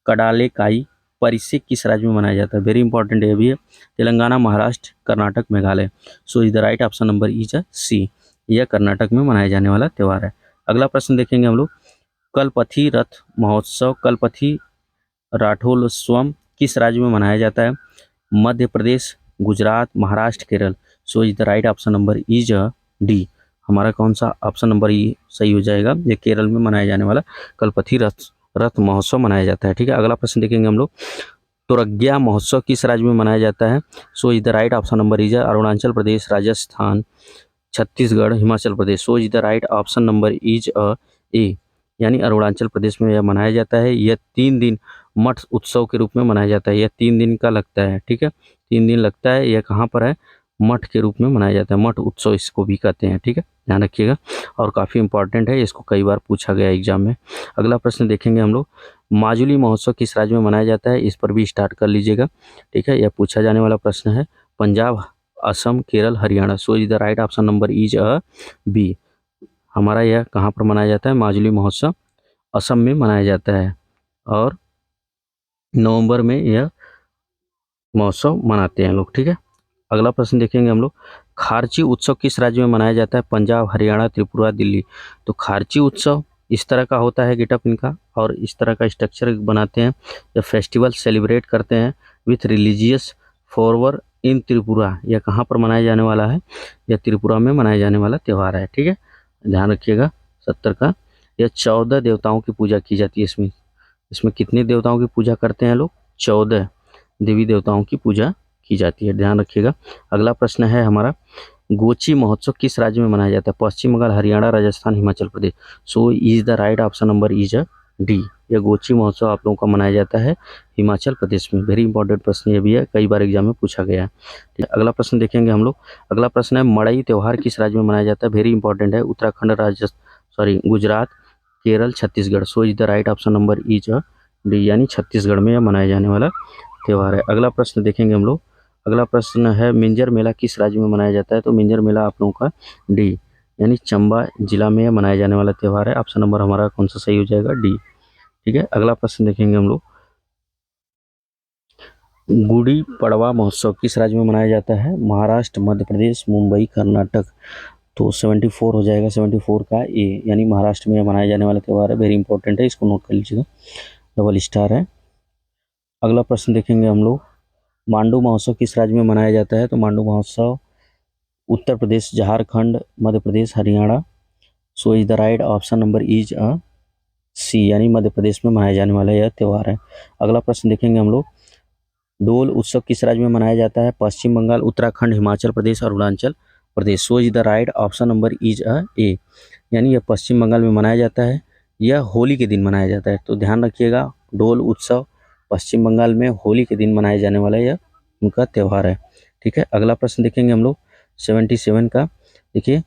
कडालेकाई परिसे किस राज्य में मनाया जाता है? वेरी इंपॉर्टेंट है भी है। Telangana, Maharashtra, Karnataka, Meghalaya. So is the right option number is a C, यह कर्नाटक में मनाया जाने वाला त्यौहार है। अगला प्रश्न देखेंगे हम लोग। कलपथी रथ महोत्सव कलपथी राठोत्सवम किस राज्य में मनाया जाता है? Madhya Pradesh, Gujarat, Maharashtra, Kerala. So is the right option number is a D, हमारा कौन सा ऑप्शन नंबर ये सही हो जाएगा? ये केरल में मनाया जाने वाला कलपथी रथ महोत्सव मनाया जाता है। ठीक है, अगला प्रश्न देखेंगे हम लोग। तुरग्या महोत्सव किस राज्य में मनाया जाता है? So is the right option number is Arunachal Pradesh, Rajasthan, Chhattisgarh, Himachal Pradesh. So is the right option number is a A, यानी अरुणाचल प्रदेश में यह मनाया जाता है। यह 3 दिन मठ उत्सव के रूप में मनाया जाता है। यह 3 दिन का लगता है। ठीक है, 3 दिन लगता है। यह कहाँ पर है? मठ के रूप में मनाया जाता है। मठ उत्सव इसको भी कहते हैं। ठीक है, ध्यान रखिएगा, और काफ़ी इंपॉर्टेंट है, इसको कई बार पूछा गया एग्जाम में। अगला प्रश्न देखेंगे हम लोग। माजुली महोत्सव किस राज्य में मनाया जाता है? इस पर भी स्टार्ट कर लीजिएगा। ठीक है, यह पूछा जाने वाला प्रश्न है। Punjab, Assam, Kerala, Haryana. So is the right option number is a B, हमारा यह कहाँ पर मनाया जाता है? माजुली महोत्सव असम में मनाया जाता है। और नवंबर में यह महोत्सव मनाते हैं लोग। ठीक है, अगला प्रश्न देखेंगे हम लोग, खारची उत्सव किस राज्य में मनाया जाता है? पंजाब, हरियाणा, त्रिपुरा, दिल्ली। तो खारची उत्सव इस तरह का होता है गेटअप इनका, और इस तरह का स्ट्रक्चर बनाते हैं। जब फेस्टिवल सेलिब्रेट करते हैं विथ रिलीजियस फॉरवर इन त्रिपुरा। यह कहाँ पर मनाया जाने वाला है? यह त्रिपुरा में मनाया जाने वाला त्यौहार है। ठीक है, ध्यान रखिएगा। 70 का, यह 14 देवताओं की पूजा की जाती है इसमें। इसमें कितने देवताओं की पूजा करते हैं लोग? 14 देवी देवताओं की पूजा की जाती है, ध्यान रखिएगा। अगला प्रश्न है हमारा, गोची महोत्सव किस राज्य में मनाया जाता है? Paschim Bengal, Haryana, Rajasthan, Himachal Pradesh. So is the right option number is D. यह गोची महोत्सव आप लोगों का मनाया जाता है हिमाचल प्रदेश में। वेरी इंपॉर्टेंट प्रश्न ये भी है, कई बार एग्जाम में पूछा गया है। ठीक है, अगला प्रश्न देखेंगे हम लोग। अगला प्रश्न है, मड़ई त्योहार किस राज्य में मनाया जाता है? वेरी इंपॉर्टेंट है, Uttarakhand, Gujarat, Kerala, Chhattisgarh. So is the right option number is D, यानी छत्तीसगढ़ में यह मनाया जाने वाला त्यौहार है। अगला प्रश्न देखेंगे हम लोग। अगला प्रश्न है, मिंजर मेला किस राज्य में मनाया जाता है? तो मिंजर मेला आप लोगों का डी, यानी चंबा जिला में मनाया जाने वाला त्यौहार है। ऑप्शन नंबर हमारा कौन सा सही हो जाएगा? डी। ठीक है, अगला प्रश्न देखेंगे हम लोग, गुड़ी पड़वा महोत्सव किस राज्य में मनाया जाता है? महाराष्ट्र, मध्य प्रदेश, मुंबई, कर्नाटक। तो 74 हो जाएगा, 74 का ए, यानी महाराष्ट्र में मनाया जाने वाला त्यौहार है। वेरी इंपॉर्टेंट है, इसको नोट कर लीजिएगा, डबल स्टार है। अगला प्रश्न देखेंगे हम लोग, मांडू महोत्सव किस राज्य में मनाया जाता है? तो मांडू महोत्सव Uttar Pradesh, Jharkhand, Madhya Pradesh, Haryana. So is the right option number is C, यानी मध्य प्रदेश में मनाया जाने वाला यह त्यौहार है। अगला प्रश्न देखेंगे हम लोग, डोल उत्सव किस राज्य में मनाया जाता है? Paschim Bengal, Uttarakhand, Himachal Pradesh, Arunachal Pradesh. So is the right option number is A, यानी यह पश्चिम बंगाल में मनाया जाता है। यह होली के दिन मनाया जाता है, तो ध्यान रखिएगा, डोल उत्सव पश्चिम बंगाल में होली के दिन मनाया जाने वाला यह उनका त्यौहार है। ठीक है, अगला प्रश्न देखेंगे हम लोग 77 का। देखिए,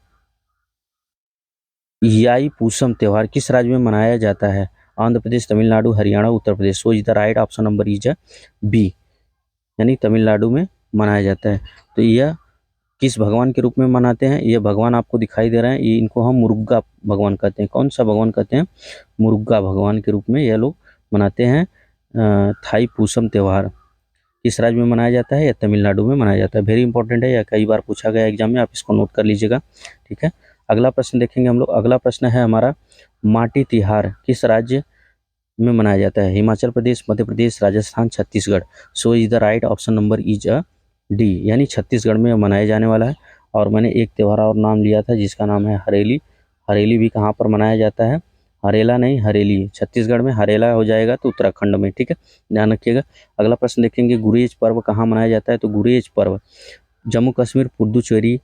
याई पूसम त्यौहार किस राज्य में मनाया जाता है? Andhra Pradesh, Tamil Nadu, Haryana, Uttar Pradesh. So is the right option number is B, यानी तमिलनाडु में मनाया जाता है। तो यह किस भगवान के रूप में मनाते हैं? ये भगवान आपको दिखाई दे रहे हैं, ये इनको हम मुरुग्गा भगवान कहते हैं। कौन सा भगवान कहते हैं? मुरुग्गा भगवान के रूप में यह लोग मनाते हैं। थाई पूसम त्यौहार किस राज्य में मनाया जाता है? या तमिलनाडु में मनाया जाता है। वेरी इंपॉर्टेंट है, यह कई बार पूछा गया एग्जाम में, आप इसको नोट कर लीजिएगा। ठीक है, अगला प्रश्न देखेंगे हम लोग। अगला प्रश्न है हमारा, माटी तिहार किस राज्य में मनाया जाता है? Himachal Pradesh, Madhya Pradesh, Rajasthan, Chhattisgarh. So is the right option number is D, यानी छत्तीसगढ़ में मनाया जाने वाला है। और मैंने एक त्यौहार और नाम लिया था जिसका नाम है हरेली। हरेली भी कहाँ पर मनाया जाता है? हरेला नहीं, हरेली। छत्तीसगढ़ में हरेला हो जाएगा तो उत्तराखंड में। ठीक है, ध्यान रखिएगा। अगला प्रश्न देखेंगे, गुरेज पर्व कहाँ मनाया जाता है? तो गुरेज पर्व Jammu Kashmir, Puducherry,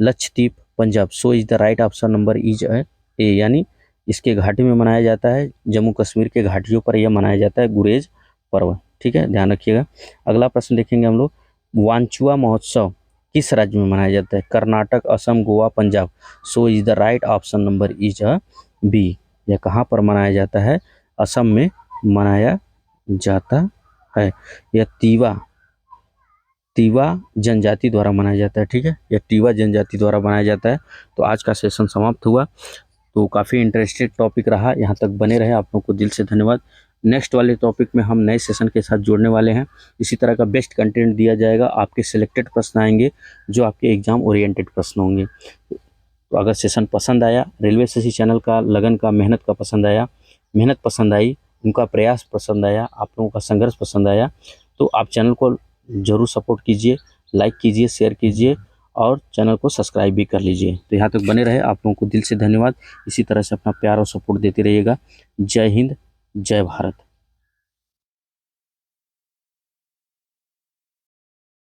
Lakshadweep, Punjab. So is the right option number is A, यानी इसके घाटी में मनाया जाता है। जम्मू कश्मीर के घाटियों पर यह मनाया जाता है गुरेज पर्व। ठीक है, ध्यान रखिएगा। अगला प्रश्न देखेंगे हम लोग, वांचुआ महोत्सव किस राज्य में मनाया जाता है? Karnataka, Assam, Goa, Punjab. So is the right option number is B, यह कहाँ पर मनाया जाता है? असम में मनाया जाता है। यह तीवा जनजाति द्वारा मनाया जाता है। ठीक है, यह तीवा जनजाति द्वारा मनाया जाता है। तो आज का सेशन समाप्त हुआ। तो काफ़ी इंटरेस्टेड टॉपिक रहा, यहाँ तक बने रहे, आप लोगों को दिल से धन्यवाद। नेक्स्ट वाले टॉपिक में हम नए सेशन के साथ जुड़ने वाले हैं। इसी तरह का बेस्ट कंटेंट दिया जाएगा, आपके सिलेक्टेड प्रश्न आएंगे जो आपके एग्जाम ओरिएंटेड प्रश्न होंगे। तो अगर सेशन पसंद आया, रेलवे एसएससी चैनल का लगन का मेहनत का पसंद आया, मेहनत पसंद आई, उनका प्रयास पसंद आया, आप लोगों का संघर्ष पसंद आया, तो आप चैनल को ज़रूर सपोर्ट कीजिए, लाइक कीजिए, शेयर कीजिए और चैनल को सब्सक्राइब भी कर लीजिए। तो यहाँ तक बने रहे, आप लोगों को दिल से धन्यवाद। इसी तरह से अपना प्यार और सपोर्ट देते रहिएगा। जय हिंद, जय भारत।